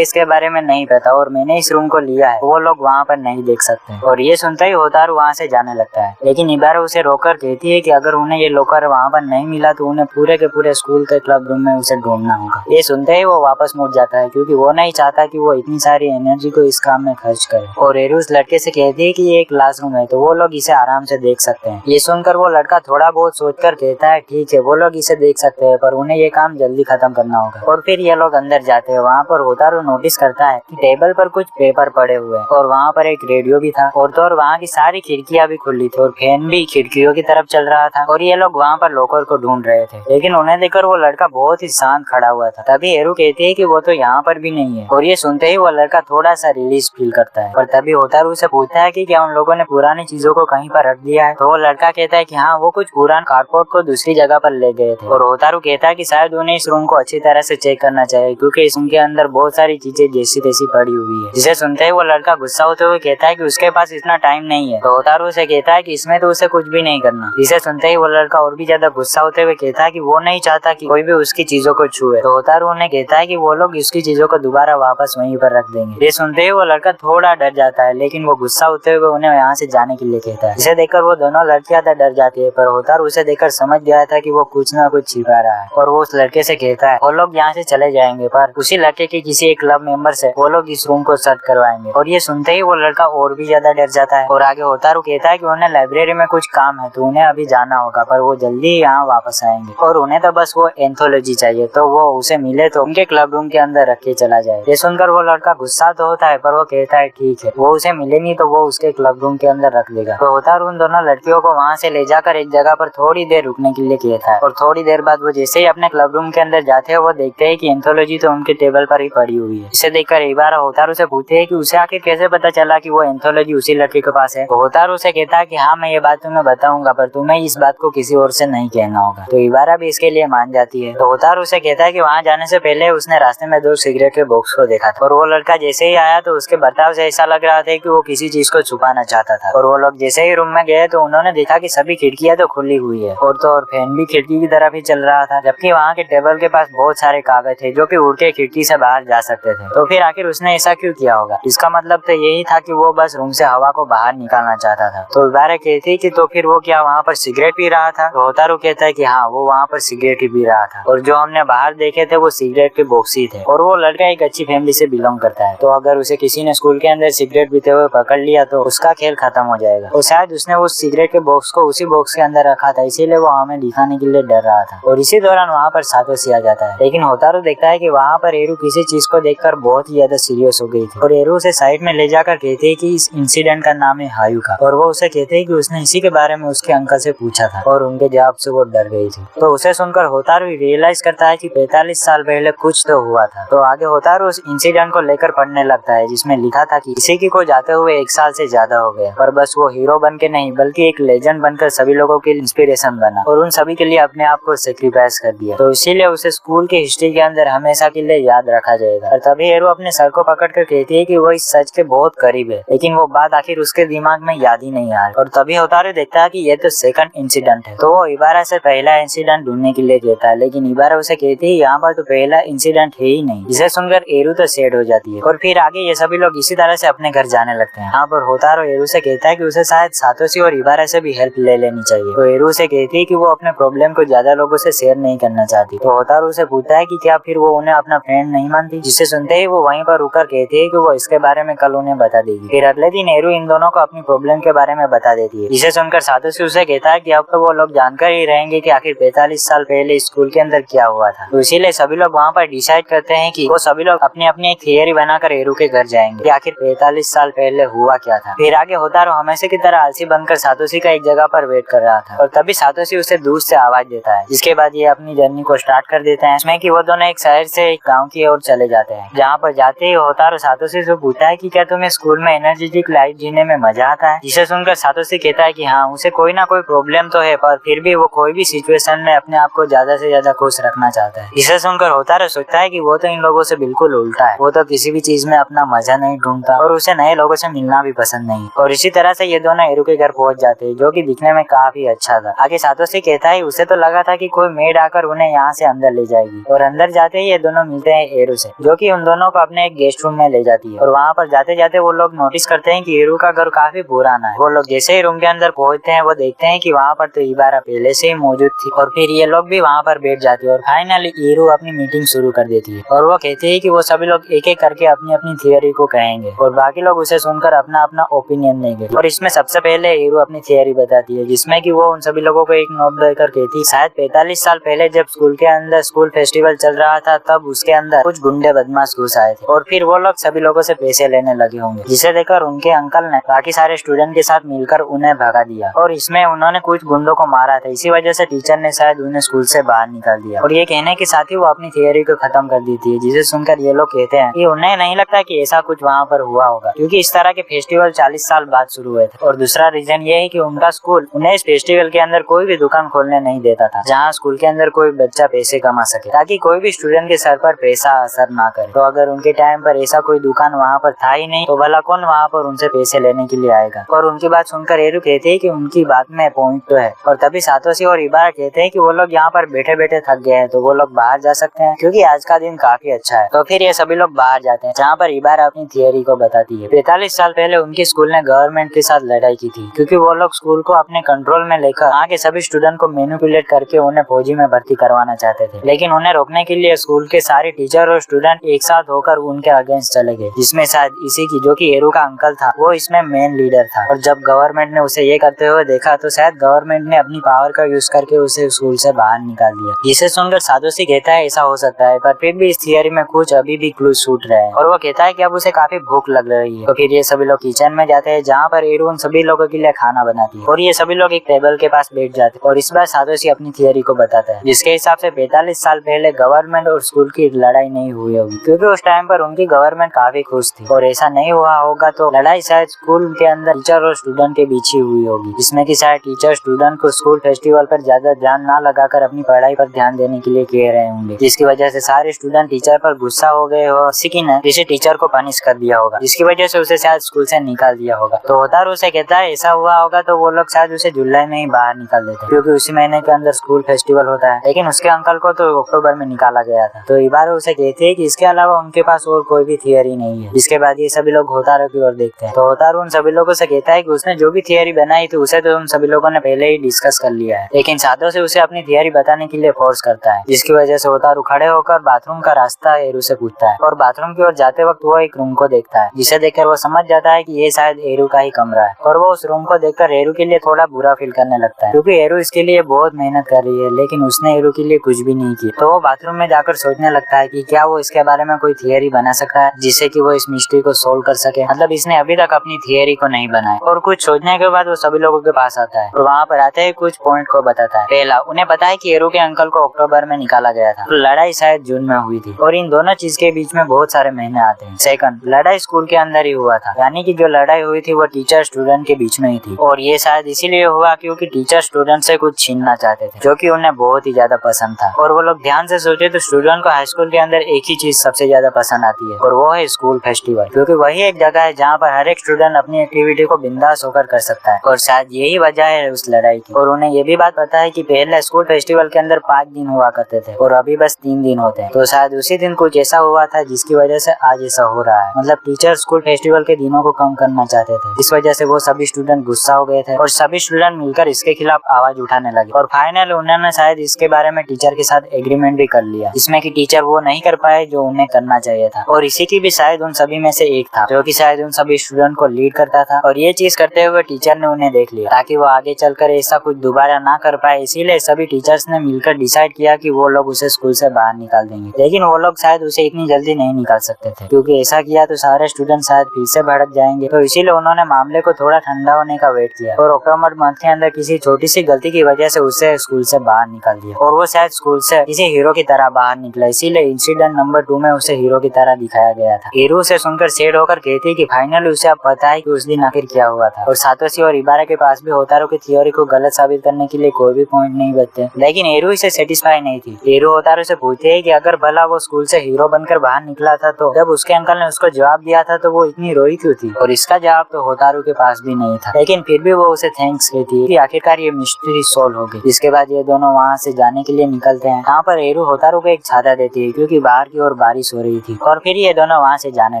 इसके बारे में नहीं पता और मैंने इस रूम को लिया है, वो लोग वहाँ पर नहीं देख सकते। और ये सुनता ही होतारू वहाँ से जाने लगता है, लेकिन इबारा उसे रोककर कहती है कि अगर उन्हें ये लॉकर वहाँ पर नहीं मिला तो उन्हें पूरे के पूरे स्कूल के क्लब रूम में उसे ढूंढना होगा। ये सुनते ही वो वापस मुड़ जाता है क्योंकि वो नहीं चाहता कि वो इतनी सारी एनर्जी को इस काम में खर्च करे। और एरू उस लड़के से कहती है कि ये एक क्लासरूम है तो वो लोग इसे आराम से देख सकते हैं। ये सुनकर वो लड़का थोड़ा बहुत सोचकर कहता है ठीक है वो लोग इसे देख सकते हैं पर उन्हें ये काम जल्दी खत्म करना होगा। और फिर ये लोग अंदर जाते हैं। वहाँ पर होतारू नोटिस करता है कि टेबल पर कुछ पेपर पड़े हुए हैं और वहाँ पर एक रेडियो भी था और तो और वहाँ की सारी खिड़कियाँ भी खुली थी और फैन भी खिड़कियों की तरफ चल रहा था। और ये लोग वहाँ पर लॉकर को ढूंढ रहे थे, लेकिन उन्हें देखकर वो लड़का बहुत ही शांत खड़ा हुआ था। तभी एरू कहती है कि वो तो यहाँ पर भी नहीं है। और ये सुनते ही वो लड़का थोड़ा सा रिलीज फील करता है। और तभी होतारू से पूछता है कि क्या उन लोगों ने पुरानी चीजों को कहीं पर रख दिया है। तो वो लड़का कहता है कि हाँ वो कुछ पुराना कार्डबोर्ड को दूसरी जगह पर ले गए थे। और होतारू कहता है कि शायद उन्हें इस रूम को अच्छी तरह से चेक करना चाहिए क्योंकि इस रूम के अंदर बहुत सारी चीजें जैसी तैसी पड़ी हुई है। जिसे सुनते ही वो लड़का गुस्सा होते हुए कहता है कि उसके पास इतना टाइम नहीं है। तो होतारू से कहता है कि इसमें तो उसे कुछ भी नहीं करना। जिसे सुनते ही वो लड़का और भी ज्यादा गुस्सा होते हुए कहता है कि वो नहीं चाहता कि कोई भी उसकी चीजों को छुए। तो होतारू उन्हें कहता है कि वो लोग उसकी चीजों को दोबारा वापस वहीं पर रख देंगे। ये सुनते ही वो लड़का थोड़ा डर जाता है, लेकिन वो गुस्सा होते हुए उन्हें यहाँ से जाने के लिए कहता है। जिसे देखकर वो दोनों लड़कियां तो डर जाती है, पर होतारू उसे देखकर समझ गया था कि वो कुछ ना कुछ छिपा रहा है। और वो उस लड़के से कहता है वो लोग यहाँ से चले जाएंगे पर उसी लड़के के किसी एक क्लब मेंबर से वो लोग इस रूम को सर्च करवाएंगे। और ये सुनते ही वो लड़का और भी ज्यादा डर जाता है। और आगे होतारू कहता है कि उन्हें लाइब्रेरी में कुछ काम है तो उन्हें अभी जाना होगा, पर वो जल्दी यहाँ वापस आएंगे और उन्हें तो बस वो एंथोलॉजी चाहिए, तो वो उसे मिले तो उनके क्लब रूम के अंदर रख के चला जाए। ये सुनकर वो लड़का गुस्सा तो होता है पर वो कहता है ठीक है, वो उसे मिले नहीं तो वो उसके क्लब रूम के अंदर रख देगा। तो होतारू उन दोनों लड़कियों को वहाँ से ले जाकर एक जगह पर थोड़ी देर रुकने के लिए कहता है। और थोड़ी देर बाद वो जैसे ही अपने क्लब रूम के अंदर जाते हैं वो देखते हैं कि एंथोलॉजी तो उनके टेबल पर ही पड़ी हुई है। इसे देखकर इबारा होतारू से पूछते है कि उसे आखिर कैसे पता चला कि वो एंथोलॉजी उसी लड़के के पास है। तो होतारू से कहता है कि हाँ मैं ये बात तुम्हें बताऊंगा पर तुम्हें इस बात को किसी और से नहीं कहना होगा। तो इबारा भी इसके लिए मान जाती है। तो होतारू से कहता है कि वहाँ जाने से पहले उसने रास्ते में 2 सिगरेट के बॉक्स को देखा था और वो लड़का जैसे ही आया तो उसके बर्ताव से ऐसा लग रहा था कि वो किसी चीज को छुपाना चाहता था। और वो लोग जैसे ही रूम में गए तो उन्होंने देखा कि सभी खिड़कियां तो खुली हुई है और तो और फैन भी खिड़की की तरफ ही चल रहा था, जबकि वहाँ के टेबल के पास बहुत सारे कागज थे जो कि उड़ के खिड़की से बाहर जा सकते थे। तो फिर आखिर उसने ऐसा क्यों किया होगा? इसका मतलब तो यही था कि वो बस रूम से हवा को बाहर निकालना चाहता था। तो इबारा कहती कि तो फिर वो क्या वहाँ पर सिगरेट पी रहा था? तो होतारू कहता है कि हाँ वो वहाँ पर सिगरेट ही पी रहा था और जो हमने बाहर देखे थे वो सिगरेट के बॉक्स ही थे। और वो लड़का एक अच्छी फैमिली से बिलोंग करता है, तो अगर उसे किसी ने स्कूल के अंदर सिगरेट पीते हुए पकड़ लिया तो उसका खेल खत्म हो जाएगा। और शायद उसने उस सिगरेट के बॉक्स को उसी बॉक्स के अंदर रखा था, इसीलिए वो हमें दिखाने के लिए डर रहा था। और इसी दौरान वहाँ पर सातोशी आ जाता है, लेकिन होतारू देखता है कि वहाँ पर एरू किसी चीज को देखकर बहुत ही ज्यादा सीरियस हो गई थी और एरू उसे साइड में ले जाकर कहते हैं कि इस इंसिडेंट का नाम है हायुका। और वो उसे कहते हैं कि उसने इसी के बारे में उसके अंकल से पूछा था और उनके जवाब से वो डर गई थी। तो उसे सुनकर होतारू रियलाइज करता है कि 45 साल पहले कुछ तो हुआ था। तो आगे होतारू उस इंसिडेंट को लेकर पढ़ने लगता है जिसमें लिखा था कि किसी की को जाते हुए 1 साल से ज्यादा हो गया, पर बस वो हीरो बन के नहीं बल्कि एक लेजेंड बनकर सभी लोगों के इंस्पिरेशन बना और उन सभी के लिए अपने आप को सेक्रीफाइस कर दिया। तो इसीलिए उसे स्कूल की हिस्ट्री के अंदर हमेशा के लिए याद रखा जाएगा। और तभी एरू अपने सर को पकड़कर कहती है कि वो इस सच के बहुत करीब है, लेकिन वो बात आखिर उसके दिमाग में याद ही नहीं आ रही। और तभी होतारू देखता है कि ये तो सेकंड इंसिडेंट है, तो वो इबारा से पहला इंसिडेंट ढूंढने के लिए कहता है, लेकिन इबारा उसे कहती है यहाँ पर तो पहला इंसिडेंट है ही नहीं। जिसे सुनकर एरू तो सैड हो जाती है और फिर आगे ये सभी लोग इसी तरह से अपने घर जाने लगते हैं। यहाँ पर होतारू एरू से कहता है कि उसे शायद सातोशी और इबारा से भी हेल्प ले लेनी चाहिए। तो एरू से कहती है कि वो अपने प्रॉब्लम को ज्यादा लोगों से शेयर नहीं करना चाहती। तो होतारू से पूछता है कि क्या फिर वो उन्हें अपना फ्रेंड नहीं मानती? जिसे सुनते ही वो वहीं पर रुककर कहती है कि वो इसके बारे में कल उन्हें बता देगी। फिर अगले दिन एरू इन दोनों को अपनी प्रॉब्लम के बारे में बता देती है। जिसे सुनकर सातोशी उसे कहता है कि अब तो वो लोग जानकर ही रहेंगे कि आखिर 45 साल पहले स्कूल के अंदर क्या हुआ था। तो इसीलिए सभी लोग वहाँ पर डिसाइड करते हैं कि वो सभी लोग अपनी अपनी एक थियरी बनाकर एरू के घर जाएंगे कि आखिर 45 साल पहले हुआ क्या था। फिर आगे होतारू हमेशा की तरह आलसी बनकर सातोशी का एक जगह पर वेट कर रहा था और तभी सातोशी उसे दूर से आवाज देता है, जिसके बाद ये अपनी जर्नी को स्टार्ट कर देते हैं। इसमें कि वो दोनों एक शहर से एक गांव की ओर चले जाते हैं। जहाँ पर जाते ही होतारू सातोशी से पूछता है कि क्या तुम्हें स्कूल में एनर्जेटिक लाइफ जीने में मजा आता है? जिसे सुनकर सातोशी कहता है कि हाँ, उसे कोई ना कोई प्रॉब्लम तो है पर फिर भी वो कोई भी सिचुएशन में अपने आप को ज्यादा से ज्यादा खुश रखना चाहता है। जिसे सुनकर होतारू सोचता है कि वो तो इन लोगों से बिल्कुल उल्टा है, वो तो किसी भी चीज में अपना मजा नहीं ढूंढता और उसे नए लोगों से मिलना भी पसंद नहीं। और इसी तरह से ये दोनों एरू के घर पहुंच जाते हैं, जो कि दिखने में काफी अच्छा था। आगे सातोशी कहता है उसे तो लगा था कि कोई मेड आकर उन्हें यहाँ से अंदर ले जाएगी। और अंदर जाते ही ये दोनों मिलते हैं एरू से, जो कि उन दोनों को अपने एक गेस्ट रूम में ले जाती है। और वहाँ पर जाते जाते वो लोग नोटिस करते हैं कि एरू का घर काफी पुराना है। वो लोग जैसे ही रूम के अंदर पहुंचते हैं वो देखते हैं कि वहाँ पर तो इबारा पहले से ही मौजूद थी। और फिर ये लोग भी वहाँ पर बैठ जाते हैं और फाइनली एरू अपनी मीटिंग शुरू कर देती है। और वो कहते हैं कि वो सभी लोग एक एक करके अपनी अपनी थियोरी को कहेंगे और बाकी लोग उसे सुनकर अपना अपना ओपिनियन देंगे। और इसमें सबसे पहले एरू अपनी थियोरी बताती है, जिसमें कि वो उन सभी लोगों को एक नोट देकर कहती है शायद 45 साल पहले जब स्कूल के अंदर स्कूल फेस्टिवल चल रहा था तब उसके अंदर कुछ गुंडे बदमाश घुस आए थे और फिर वो लोग सभी लोगों से पैसे लेने लगे होंगे, जिसे देखकर उनके अंकल ने बाकी सारे स्टूडेंट के साथ मिलकर उन्हें भगा दिया और इसमें उन्होंने कुछ गुंडों को मारा था। इसी वजह से टीचर ने शायद उन्हें स्कूल से बाहर निकाल दिया। और ये कहने के साथ ही वो अपनी थियोरी को खत्म कर देती है, जिसे सुनकर ये लोग कहते हैं कि उन्हें नहीं लगता कि ऐसा कुछ वहाँ पर हुआ होगा, क्योंकि इस तरह के फेस्टिवल 40 साल बाद शुरू हुए थे। और दूसरा रीजन ये है कि उनका स्कूल उन्हें इस फेस्टिवल के अंदर कोई भी दुकान खोलने नहीं देता था जहाँ स्कूल के अंदर कोई बच्चा पैसे कमा सके, ताकि कोई भी स्टूडेंट के सर पर पैसा असर ना करे। तो अगर उनके टाइम पर ऐसा कोई दुकान वहाँ पर था ही नहीं तो भला कौन वहाँ पर उनसे पैसे लेने के लिए आएगा। और उनकी बात सुनकर एरू कहते हैं कि उनकी बात में पॉइंट तो है। और तभी सातोशी और इबारा कहते हैं कि वो लोग यहाँ पर बैठे बैठे थक गए हैं तो वो लोग बाहर जा सकते हैं, क्योंकि आज का दिन काफी अच्छा है। तो फिर ये सभी लोग बाहर जाते हैं, जहाँ पर इबारा अपनी थियोरी को बताती है। 45 साल पहले उनके स्कूल ने गवर्नमेंट के साथ लड़ाई की थी, क्योंकि वो लोग स्कूल को अपने कंट्रोल में लेकर वहाँ के सभी स्टूडेंट को मैनिपुलेट करके उन्हें फौजी में भर्ती करवाना चाहते थे। लेकिन उन्हें रोकने के लिए स्कूल के सारे टीचर और स्टूडेंट एक साथ होकर उनके अगेंस्ट चले गए, जिसमें शायद इसी की जो कि एरू का अंकल था वो इसमें मेन लीडर था। और जब गवर्नमेंट ने उसे ये करते हुए देखा तो शायद गवर्नमेंट ने अपनी पावर का यूज करके उसे स्कूल से बाहर निकाल दिया, जिसे सुनकर सातोशी कहता है ऐसा हो सकता है, पर फिर भी इस थियोरी में कुछ अभी भी क्लू छूट रहे हैं। और वो कहता है कि अब उसे काफी भूख लग रही है। तो फिर ये सभी लोग किचन में जाते हैं, जहाँ पर एरू उन सभी लोगों के लिए खाना बनाती है। और ये सभी लोग एक टेबल के पास बैठ जाते हैं और इस बार सातोशी अपनी थियोरी को बताता है, जिसके हिसाब से 45 साल पहले गवर्नमेंट और स्कूल की लड़ाई नहीं हुई होगी, क्योंकि उस टाइम पर उनकी गवर्नमेंट काफी खुश थी। और ऐसा नहीं हुआ होगा तो लड़ाई शायद स्कूल के अंदर टीचर और स्टूडेंट के बीच ही हुई होगी, जिसमें कि शायद टीचर स्टूडेंट को स्कूल फेस्टिवल पर ज्यादा ध्यान ना लगाकर अपनी पढ़ाई पर ध्यान देने के लिए कह रहे होंगे, जिसकी वजह से सारे स्टूडेंट टीचर पर गुस्सा हो गए हो, किसी ने किसी टीचर को पनिश कर दिया होगा, जिसकी वजह से उसे शायद स्कूल से निकाल दिया होगा। तो होतारू उसे कहता है ऐसा हुआ होगा तो वो लोग शायद उसे जुलाई में ही बाहर निकाल देते, क्योंकि उसी महीने के अंदर स्कूल फेस्टिवल होता है। लेकिन उसके अंकल को तो अक्टूबर में निकाला गया था। तो इबारा उसे कहते हैं कि इसके अलावा उनके पास और कोई भी थियोरी नहीं है। जिसके बाद ये सभी लोग होतारू की ओर देखते हैं। तो होतारू उन सभी लोगों से कहता है कि उसने जो भी थियोरी बनाई थी उसे तो उन सभी लोगों ने पहले ही डिस्कस कर लिया है, लेकिन सातोशी उसे अपनी थियोरी बताने के लिए फोर्स करता है, जिसकी वजह से होतारू खड़े होकर बाथरूम का रास्ता एरू से पूछता है। और बाथरूम की ओर जाते वक्त वो एक रूम को देखता है, जिसे देखकर वो समझ जाता है कि ये शायद एरू का ही कमरा है। और वो उस रूम को देखकर एरू के लिए थोड़ा बुरा फील करने लगता है, क्योंकि एरू इसके लिए बहुत मेहनत कर रही है लेकिन उसने एरू के लिए कुछ भी नहीं की। तो वो बाथरूम में जाकर सोचने लगता है कि क्या वो इसके बारे में कोई थियोरी बना सकता है जिससे कि वो इस मिस्ट्री को सोल्व कर सके। मतलब इसने अभी तक अपनी थियोरी को नहीं बनाया। और कुछ सोचने के बाद वो सभी लोगों के पास आता है और वहाँ पर आते ही कुछ पॉइंट को बताता है। पहला, उन्हें पता है कि एरू के अंकल को अक्टूबर में निकाला गया था, तो लड़ाई शायद जून में हुई थी और इन दोनों चीज के बीच में बहुत सारे महीने आते हैं। सेकंड, लड़ाई स्कूल के अंदर ही हुआ था, यानी कि जो लड़ाई हुई थी वो टीचर स्टूडेंट के बीच में ही थी। और ये शायद इसीलिए हुआ क्योंकि टीचर स्टूडेंट से कुछ छीनना चाहते थे, जो कि उन्हें बहुत ही ज्यादा पसंद था। और वो लोग ध्यान से सोचे तो स्टूडेंट को हाई स्कूल के अंदर एक ही चीज सबसे ज्यादा पसंद आती है और वो है स्कूल फेस्टिवल, क्योंकि वही एक जगह है जहाँ पर हर एक स्टूडेंट अपनी एक्टिविटी को बिंदास होकर कर सकता है। और शायद यही वजह है उस लड़ाई की। और उन्हें ये भी बात पता है कि पहले स्कूल फेस्टिवल के अंदर 5 दिन हुआ करते थे और अभी बस 3 दिन होते हैं। तो शायद उसी दिन कुछ ऐसा हुआ था जिसकी वजह से आज ऐसा हो रहा है। मतलब टीचर स्कूल फेस्टिवल के दिनों को कम करना चाहते थे, इस वजह से वो सभी स्टूडेंट गुस्सा हो गए थे और सभी स्टूडेंट मिलकर इसके खिलाफ आवाज उठाने लगे। और फाइनल उन्होंने शायद इसके बारे में टीचर के साथ एग्रीमेंट भी कर लिया, जिसमें कि टीचर वो नहीं कर पाए जो उन्हें करना चाहिए था। और इसी की भी शायद उन सभी में से एक था जो कि शायद उन सभी स्टूडेंट को लीड करता था। और ये चीज करते हुए टीचर ने उन्हें देख लिया ताकि वो आगे चलकर ऐसा कुछ दोबारा ना कर पाए। इसीलिए सभी टीचर्स ने मिलकर डिसाइड किया कि वो लोग उसे स्कूल से बाहर निकाल देंगे। लेकिन वो लोग शायद उसे इतनी जल्दी नहीं निकाल सकते थे, क्योंकि ऐसा किया तो सारे स्टूडेंट शायद फिर से भड़क जाएंगे। तो इसीलिए उन्होंने मामले को थोड़ा ठंडा होने का वेट किया और अक्टूबर मंथ के अंदर किसी छोटी सी गलती की वजह से उसे स्कूल से बाहर निकाल दिया। और वो शायद स्कूल से किसी हीरो की तरह बाहर निकला, इसीलिए इंसिडेंट नंबर 2 में उसे हीरो की तरह दिखाया गया था। एरू से सुनकर सेड होकर कहती कि फाइनली उसे अब पता है कि उस दिन आखिर क्या हुआ था। और सातोशी और इबारा के पास भी होतारू की थ्योरी को गलत साबित करने के लिए कोई भी पॉइंट नहीं बचते। लेकिन एरू इसे सेटिस्फाई नहीं थी। एरू होतारू से पूछती है कि अगर भला वो स्कूल से हीरो बनकर बाहर निकला था तो जब उसके अंकल ने उसको जवाब दिया था तो वो इतनी रोई क्यों थी। और इसका जवाब तो होतारू के पास भी नहीं था, लेकिन फिर भी वो उसे थैंक्स कहती है कि आखिरकार ये मिस्ट्री सॉल्व हो गई। इसके बाद ये दोनों वहाँ वहाँ से जाने के लिए निकलते हैं। यहाँ पर एरू होतारू को एक छाता देती है क्योंकि बाहर की ओर बारिश हो रही थी और फिर ये दोनों वहाँ से जाने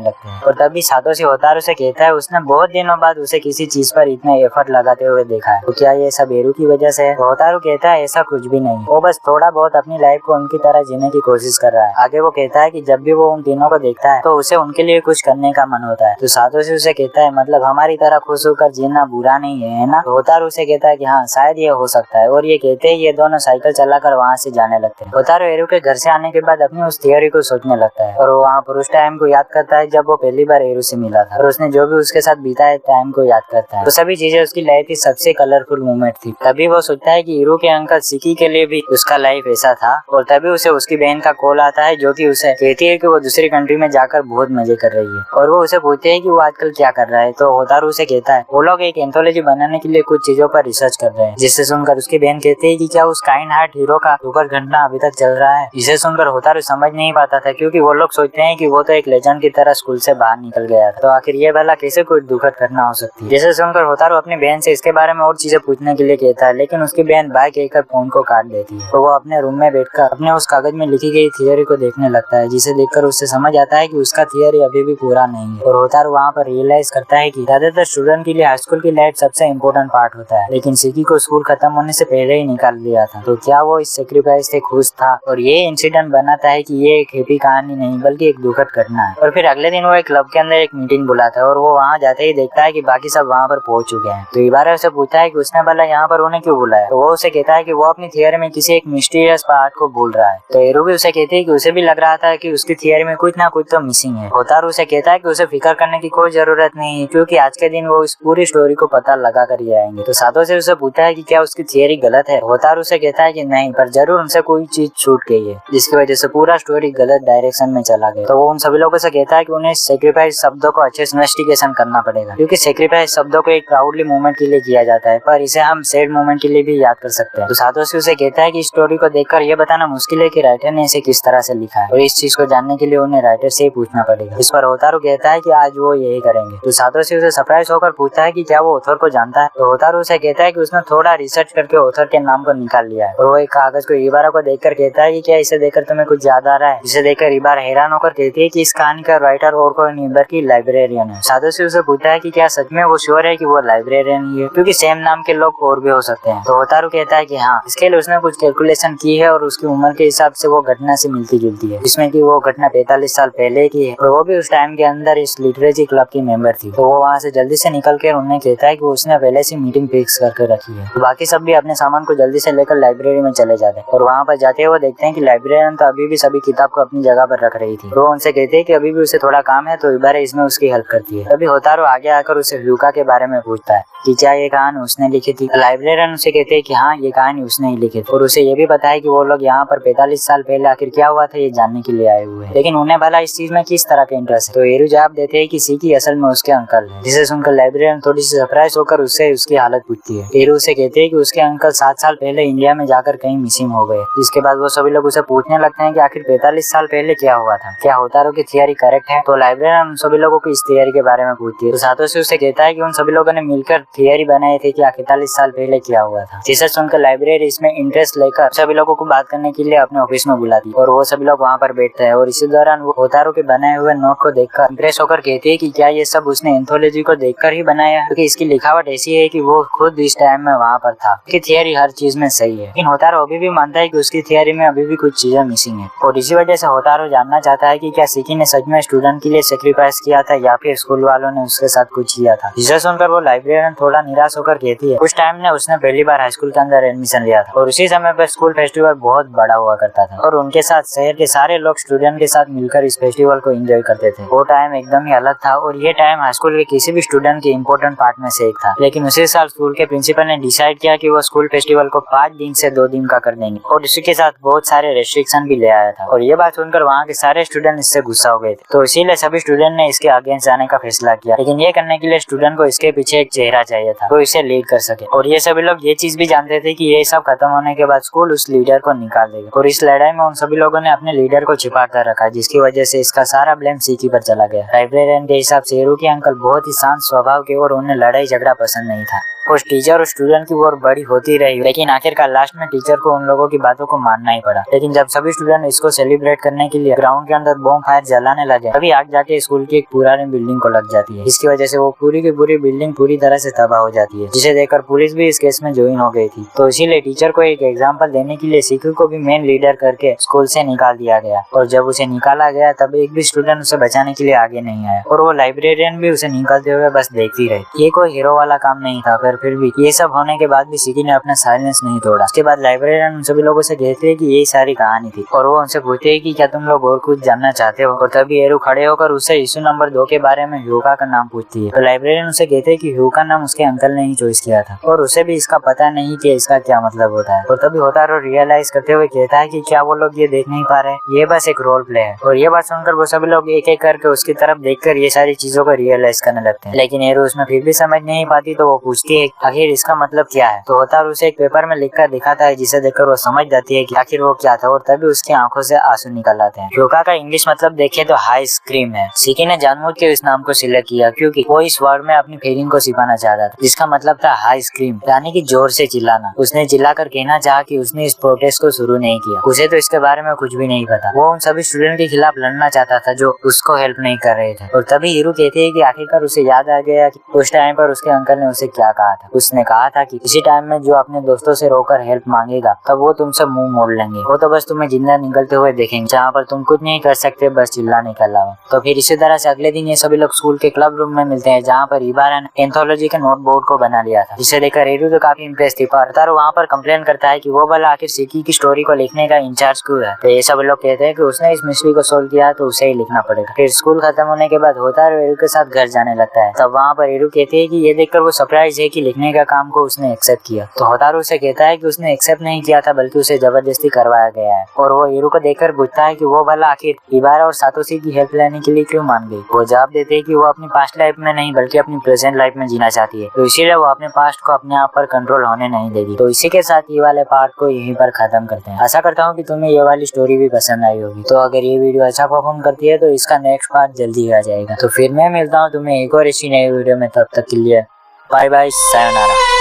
लगते हैं। और तभी सातोशी होतारू से कहता है उसने बहुत दिनों बाद उसे किसी चीज पर इतना एफर्ट लगाते हुए देखा है, तो क्या ये सब एरू की वजह से है? होतारू कहता है ऐसा कुछ भी नहीं, वो बस थोड़ा बहुत अपनी लाइफ को उनकी तरह जीने की कोशिश कर रहा है। आगे वो कहता है कि जब भी वो उन तीनों को देखता है तो उसे उनके लिए कुछ करने का मन होता है। तो सातोशी उसे कहता है मतलब हमारी तरह खुश होकर जीना बुरा नहीं है ना? तो होतारू उसे कहता है कि हाँ शायद ये हो सकता है। और ये कहते ही ये दोनों साइकिल चलाकर वहाँ से जाने लगते हैं। होतारू एरू के घर से आने के बाद अपनी उस थियोरी को सोचने लगता है और वो वहाँ पर उस टाइम को याद करता है जब वो पहली बार एरू से मिला था और उसने जो भी उसके साथ बीता है टाइम को याद करता है। तो सभी चीजें उसकी लाइफ की सबसे कलरफुल मोमेंट थी। तभी वो सोचता है कि एरू के अंकल सिकी के लिए भी उसका लाइफ ऐसा था। और तभी उसे उसकी बहन का कॉल आता है जो कि उसे कहती है कि वो दूसरी कंट्री में जाकर बहुत मजे कर रही है और वो उसे पूछते है कि वो आजकल क्या कर रहा है। तो होतारू उसे कहता है वो लोग एक एंथोलॉजी बनाने के लिए कुछ चीजों पर रिसर्च कर रहे हैं। जिससे सुनकर उसकी बहन कहती है कि क्या उस काइंड हार्ट हीरो का दुखद घटना अभी तक चल रहा है। इसे सुनकर होतारू समझ नहीं पाता था क्योंकि वो लोग सोचते हैं कि वो तो एक लेजेंड की तरह स्कूल से बाहर निकल गया था, तो आखिर ये भला कैसे कोई दुखद घटना हो सकती है। जिसे सुनकर होतारू अपनी बहन से इसके बारे में और चीजें पूछने के लिए कहता है, लेकिन उसकी बहन बाय कहकर फोन को काट देती है। तो वो अपने रूम में बैठकर अपने उस कागज में लिखी गई थियोरी को देखने लगता है, जिसे देखकर उससे समझ आता है कि उसका थियोरी अभी भी पूरा नहीं है। और होतारू वहाँ पर रियलाइज करता है कि ज्यादातर स्टूडेंट के लिए हाई स्कूल की लाइफ सबसे इम्पोर्टेंट पार्ट होता है, लेकिन सिकी को स्कूल खत्म होने से पहले ही निकाल दिया था। तो क्या वो इस सेक्रीफाइस से खुश था? और ये इंसिडेंट बनाता है कि ये एक हैप्पी कहानी नहीं बल्कि एक दुखद घटना है। और फिर अगले दिन वो एक क्लब के अंदर एक मीटिंग बुलाता है और वो वहाँ जाते ही देखता है कि बाकी सब वहाँ पर पहुंच चुके हैं। तो इबारा उसे पूछता है कि उसने भला यहाँ पर उन्हें क्यों बुलाया। तो वो उसे कहता है कि वो अपनी थियोरी में किसी एक मिस्टीरियस पार्ट को भूल रहा है। तो एरू भी उसे कहती है कि उसे भी लग रहा था कि उसकी थियोरी में कुछ ना कुछ तो मिसिंग है। होतारू उसे कहता है कि उसे फिक्र करने की कोई जरूरत नहीं है क्योंकि आज के दिन वो इस पूरी स्टोरी को पता लगा कर ही आएंगे। तो सातोशी उसे पूछता है कि क्या उसकी थियोरी गलत है। होतारू उसे कहता है कि नहीं, पर जरूर उनसे कोई चीज छूट गई है जिसकी वजह से पूरा स्टोरी गलत डायरेक्शन में चला गया। तो वो उन सभी लोगों से कहता है कि उन्हें सेक्रीफाइस शब्दों को अच्छे से इन्वेस्टिगेशन करना पड़ेगा क्योंकि सेक्रीफाइस शब्दों को एक प्राउडली मूवमेंट के लिए किया जाता है, पर इसे हम सैड मूवमेंट के लिए भी याद कर सकते हैं। तो सातोशी उसे कहता है कि स्टोरी को देखकर यह बताना मुश्किल है कि राइटर ने इसे किस तरह से लिखा है और इस चीज को जानने के लिए उन्हें राइटर से ही पूछना पड़ेगा। इस पर होतारू कहता है कि आज वो यही करेंगे। तो सातोशी उसे सरप्राइज होकर पूछता है कि क्या वो ऑथर को जानता है। तो होतारू उसे कहता है कि उसने थोड़ा रिसर्च करके ऑथर के नाम को निकाल लिया है और वो एक कागज को इबारा को देखकर कहता है कि क्या इसे देखकर तुम्हें कुछ याद आ रहा है। इसे देखकर इबारा हैरान होकर कहती है कि इस कहानी का राइटर और कोई नहीं बल्कि लाइब्रेरियन है। सातोशी उसे पूछता है कि क्या सच में वो श्योर है कि वो लाइब्रेरियन ही है क्योंकि सेम नाम के लोग और भी हो सकते हैं। तो होतारू कहता है कि हाँ, इसके लिए उसने कुछ कैलकुलेशन की है और उसकी उम्र के हिसाब से वो घटना से मिलती जुलती है, जिसमें कि वो घटना 45 साल पहले की है और वो भी उस टाइम के अंदर इस लिटरेचर क्लब की मेंबर थी। तो वो वहाँ से जल्दी से निकल कर उन्हें कहता है कि उसने पहले से मीटिंग फिक्स करके रखी है। तो बाकी सब भी अपने सामान को जल्दी से लेकर लाइब्रेरी में चले जाते हैं और वहाँ पर जाते हुए देखते हैं कि लाइब्रेरियन तो अभी भी सभी किताब को अपनी जगह पर रख रही थी। तो उनसे कहते हैं कि अभी भी उसे थोड़ा काम है, तो इबारा इसमें उसकी हेल्प करती है। तभी होतारू आगे आकर उसे ह्यूका के बारे में पूछता है कि क्या ये कहानी उसने लिखी थी। लाइब्रेरियन उसे कहते हैं कि हाँ, ये कहानी उसने ही लिखी थी और उसे ये भी पता है कि वो लोग यहाँ पर 45 साल पहले आखिर क्या हुआ था ये जानने के लिए आए हुए हैं, लेकिन उन्हें भला इस चीज में किस तरह का इंटरेस्ट है। तो एरू जवाब देते हैं कि सिकी असल में उसके अंकल है, जिसे सुनकर लाइब्रेरियन थोड़ी सी सरप्राइज होकर उससे उसकी हालत पूछती है। एरू उसे कहते हैं कि उसके अंकल 7 साल पहले इंडिया में जाकर कहीं मिसिंग हो गए, जिसके बाद वो सभी लोग उसे पूछने लगते हैं कि आखिर 45 साल पहले क्या हुआ था, क्या होतारू की थियोरी करेक्ट है। तो लाइब्रेरियन उन सभी लोगों को इस थियोरी के बारे में पूछती है। तो सातोशी उसे कहता है कि उन सभी लोगों ने मिलकर थियोरी बनाई थी कि 45 साल पहले क्या हुआ था, जिसे सुनकर लाइब्रेरी इसमें इंटरेस्ट लेकर सभी लोगों को बात करने के लिए अपने ऑफिस में बुलाती है और वो सभी लोग वहाँ पर बैठते हैं और इसी दौरान वो होतारू के बनाए हुए नोट को देखकर इंप्रेस होकर कहती है कि क्या ये सब उसने एंथोलॉजी को देखकर ही बनाया है, क्योंकि इसकी लिखावट ऐसी है कि वो खुद इस टाइम में वहाँ पर था। उसकी थियोरी हर चीज में सही है, लेकिन होतारू अभी भी मानता है कि उसकी थियोरी में अभी भी कुछ चीजें मिसिंग है और इसी वजह से होतारू जानना चाहता है कि क्या सिकी ने सच में स्टूडेंट के लिए सेक्रीफाइस किया था या फिर स्कूल वालों ने उसके साथ कुछ किया था। जिसे सुनकर वो लाइब्रेरियन थोड़ा निराश होकर कहती है उस टाइम ने उसने पहली बार हाई स्कूल के अंदर एडमिशन लिया था और उसी समय पर स्कूल फेस्टिवल बहुत बड़ा हुआ करता था और उनके साथ शहर के सारे लोग स्टूडेंट के साथ मिलकर इस फेस्टिवल को एंजॉय करते थे। वो टाइम एकदम ही अलग था और ये टाइम हाई स्कूल के किसी भी स्टूडेंट के इम्पोर्टेंट पार्ट में से एक था। लेकिन उसी साल स्कूल के प्रिंसिपल ने डिसाइड किया कि वो स्कूल फेस्टिवल को 5 दिन से 2 दिन का कर देंगे और इसी के साथ बहुत सारे रेस्ट्रिक्शन भी ले आया था और ये बात सुनकर वहाँ के सारे स्टूडेंट इससे गुस्सा हो गए थे। तो इसीलिए सभी स्टूडेंट ने इसके अगेंस्ट जाने का फैसला किया, लेकिन ये करने के लिए स्टूडेंट को इसके पीछे एक चेहरा चाहिए था तो इसे लीड कर सके। और ये सभी लोग ये चीज भी जानते थे कि ये सब खत्म होने के बाद स्कूल उस लीडर को निकाल देगा और इस लड़ाई में उन सभी लोगों ने अपने लीडर को छिपा कर रखा, जिसकी वजह से इसका सारा ब्लेम सिकी पर चला गया। लाइब्रेरियन के हिसाब से एरू के अंकल बहुत ही शांत स्वभाव के और उन्हें लड़ाई झगड़ा पसंद नहीं था। कुछ टीचर और स्टूडेंट की वॉर बड़ी होती रही, लेकिन आखिरकार लास्ट में टीचर को उन लोगों की बातों को मानना ही पड़ा। लेकिन जब सभी स्टूडेंट इसको सेलिब्रेट करने के लिए ग्राउंड के अंदर बॉम्ब फायर जलाने लगे, तभी आग जाके स्कूल की एक पुरानी बिल्डिंग को लग जाती है। इसकी वजह से वो पूरी की पूरी बिल्डिंग पूरी तरह से तबाह हो जाती है, जिसे देखकर पुलिस भी इस केस में ज्वाइन हो गई थी। तो इसीलिए टीचर को एक एग्जाम्पल देने के लिए सीकू को भी मेन लीडर करके स्कूल से निकाल दिया गया। और जब उसे निकाला गया तब एक भी स्टूडेंट उसे बचाने के लिए आगे नहीं आया, और वो लाइब्रेरियन भी उसे निकालते हुए बस देखती रही। ये कोई हीरो वाला काम नहीं था, पर फिर भी ये सब होने के बाद भी सिकी ने अपना साइलेंस नहीं तोड़ा। उसके बाद लाइब्रेरियन उन सभी लोगों से कहते हैं कि यही सारी कहानी थी, और वो उनसे पूछते हैं कि क्या तुम लोग और कुछ जानना चाहते हो। और तभी एरू खड़े होकर उससे इशू नंबर 2 के बारे में ह्यूका का नाम पूछती है। तो लाइब्रेरियन उसे कहते हैं कि ह्यूका नाम उसके अंकल ने ही चॉइस किया था, और उसे भी इसका पता नहीं कि इसका क्या मतलब होता है। और तभी होतारो रियलाइज करते हुए कहता है कि क्या वो लोग ये देख नहीं पा रहे, ये बस एक रोल प्ले है। और ये बात सुनकर वो सभी लोग एक एक करके उसकी तरफ देखकर ये सारी चीजों को रियलाइज करने लगते हैं। लेकिन एरू उसमें फिर भी समझ नहीं पाती, तो वो पूछती है आखिर इसका मतलब क्या है। तो होतारो उसे एक पेपर में लिखकर दिखाता है, जिसे देखकर वो समझ जाती है कि आखिर वो क्या था, और तभी उसकी आंखों से आंसू निकल आते हैं। ह्यूका का इंग्लिश मतलब देखे तो हाई स्क्रीम है। सिकी ने जानबूझ के इस नाम को सिलेक्ट किया क्योंकि वो इस वर्ड में अपनी फीलिंग को छिपाना चाहता था, जिसका मतलब था हाई स्क्रीम, यानी कि जोर से चिल्लाना। उसने चिल्लाकर कहना चाहा कि उसने इस प्रोटेस्ट को शुरू नहीं किया, उसे तो इसके बारे में कुछ भी नहीं पता। वो उन सभी स्टूडेंट के खिलाफ लड़ना चाहता था जो उसको हेल्प नहीं कर रहे थे। और तभी हीरू कहती है कि आखिरकार उसे याद आ गया कि उस टाइम पर उसके अंकल ने उसे क्या कहा था। उसने कहा था कि इसी टाइम में जो अपने दोस्तों से रोकर हेल्प मांगेगा तब वो तुमसे मुंह मोड़ लेंगे, वो तो बस तुम्हें जिंदा निकलते हुए देखेंगे, जहाँ पर तुम कुछ नहीं कर सकते बस चिल्लाने के अलावा। तो फिर इसी तरह से अगले दिन ये सभी लोग स्कूल के क्लब रूम में मिलते हैं, जहाँ पर इबारा ने एंथोलॉजी के नोटबोर्ड को बना लिया था, जिसे देखकर एरू तो काफी इंप्रेस थी। पर तारो वहाँ पर कंप्लेन करता है कि वो भला आखिर सिकी की स्टोरी को लिखने का इंचार्ज क्यों है। तो ये सब लोग कहते हैं कि उसने इस मिस्ट्री को सोल्व किया तो उसे ही लिखना पड़ेगा। फिर स्कूल खत्म होने के बाद होतारो एरू के साथ घर जाने लगता है। तब वहाँ पर एरू कहती है कि ये देखकर वो सरप्राइज है कि लिखने का काम को उसने एक्सेप्ट किया। तो होतारो उसे कहता है कि उसने एक्सेप्ट नहीं किया था, बल्कि उसे जबरदस्ती करवाया गया है। और वो एरू को देखकर पूछता है कि वो भला आखिर इबारा और सातोशी की हेल्प लेने के लिए क्यों मान गई। वो जवाब देते हैं कि वो अपनी पास्ट लाइफ में नहीं बल्कि अपनी प्रेजेंट लाइफ में जीना चाहती है, तो इसीलिए वो अपने पास्ट को अपने आप पर कंट्रोल होने नहीं देगी। तो इसी के साथ ये वाले पार्ट को यहीं पर खत्म करते हैं। आशा करता हूँ कि तुम्हें ये वाली स्टोरी भी पसंद आई होगी। तो अगर ये वीडियो अच्छा परफॉर्म करती है तो इसका नेक्स्ट पार्ट जल्दी आ जाएगा। तो फिर मैं मिलता हूँ तुम्हें एक और इसी नई वीडियो में, तब तक के लिए बाय बाय, सायोनारा।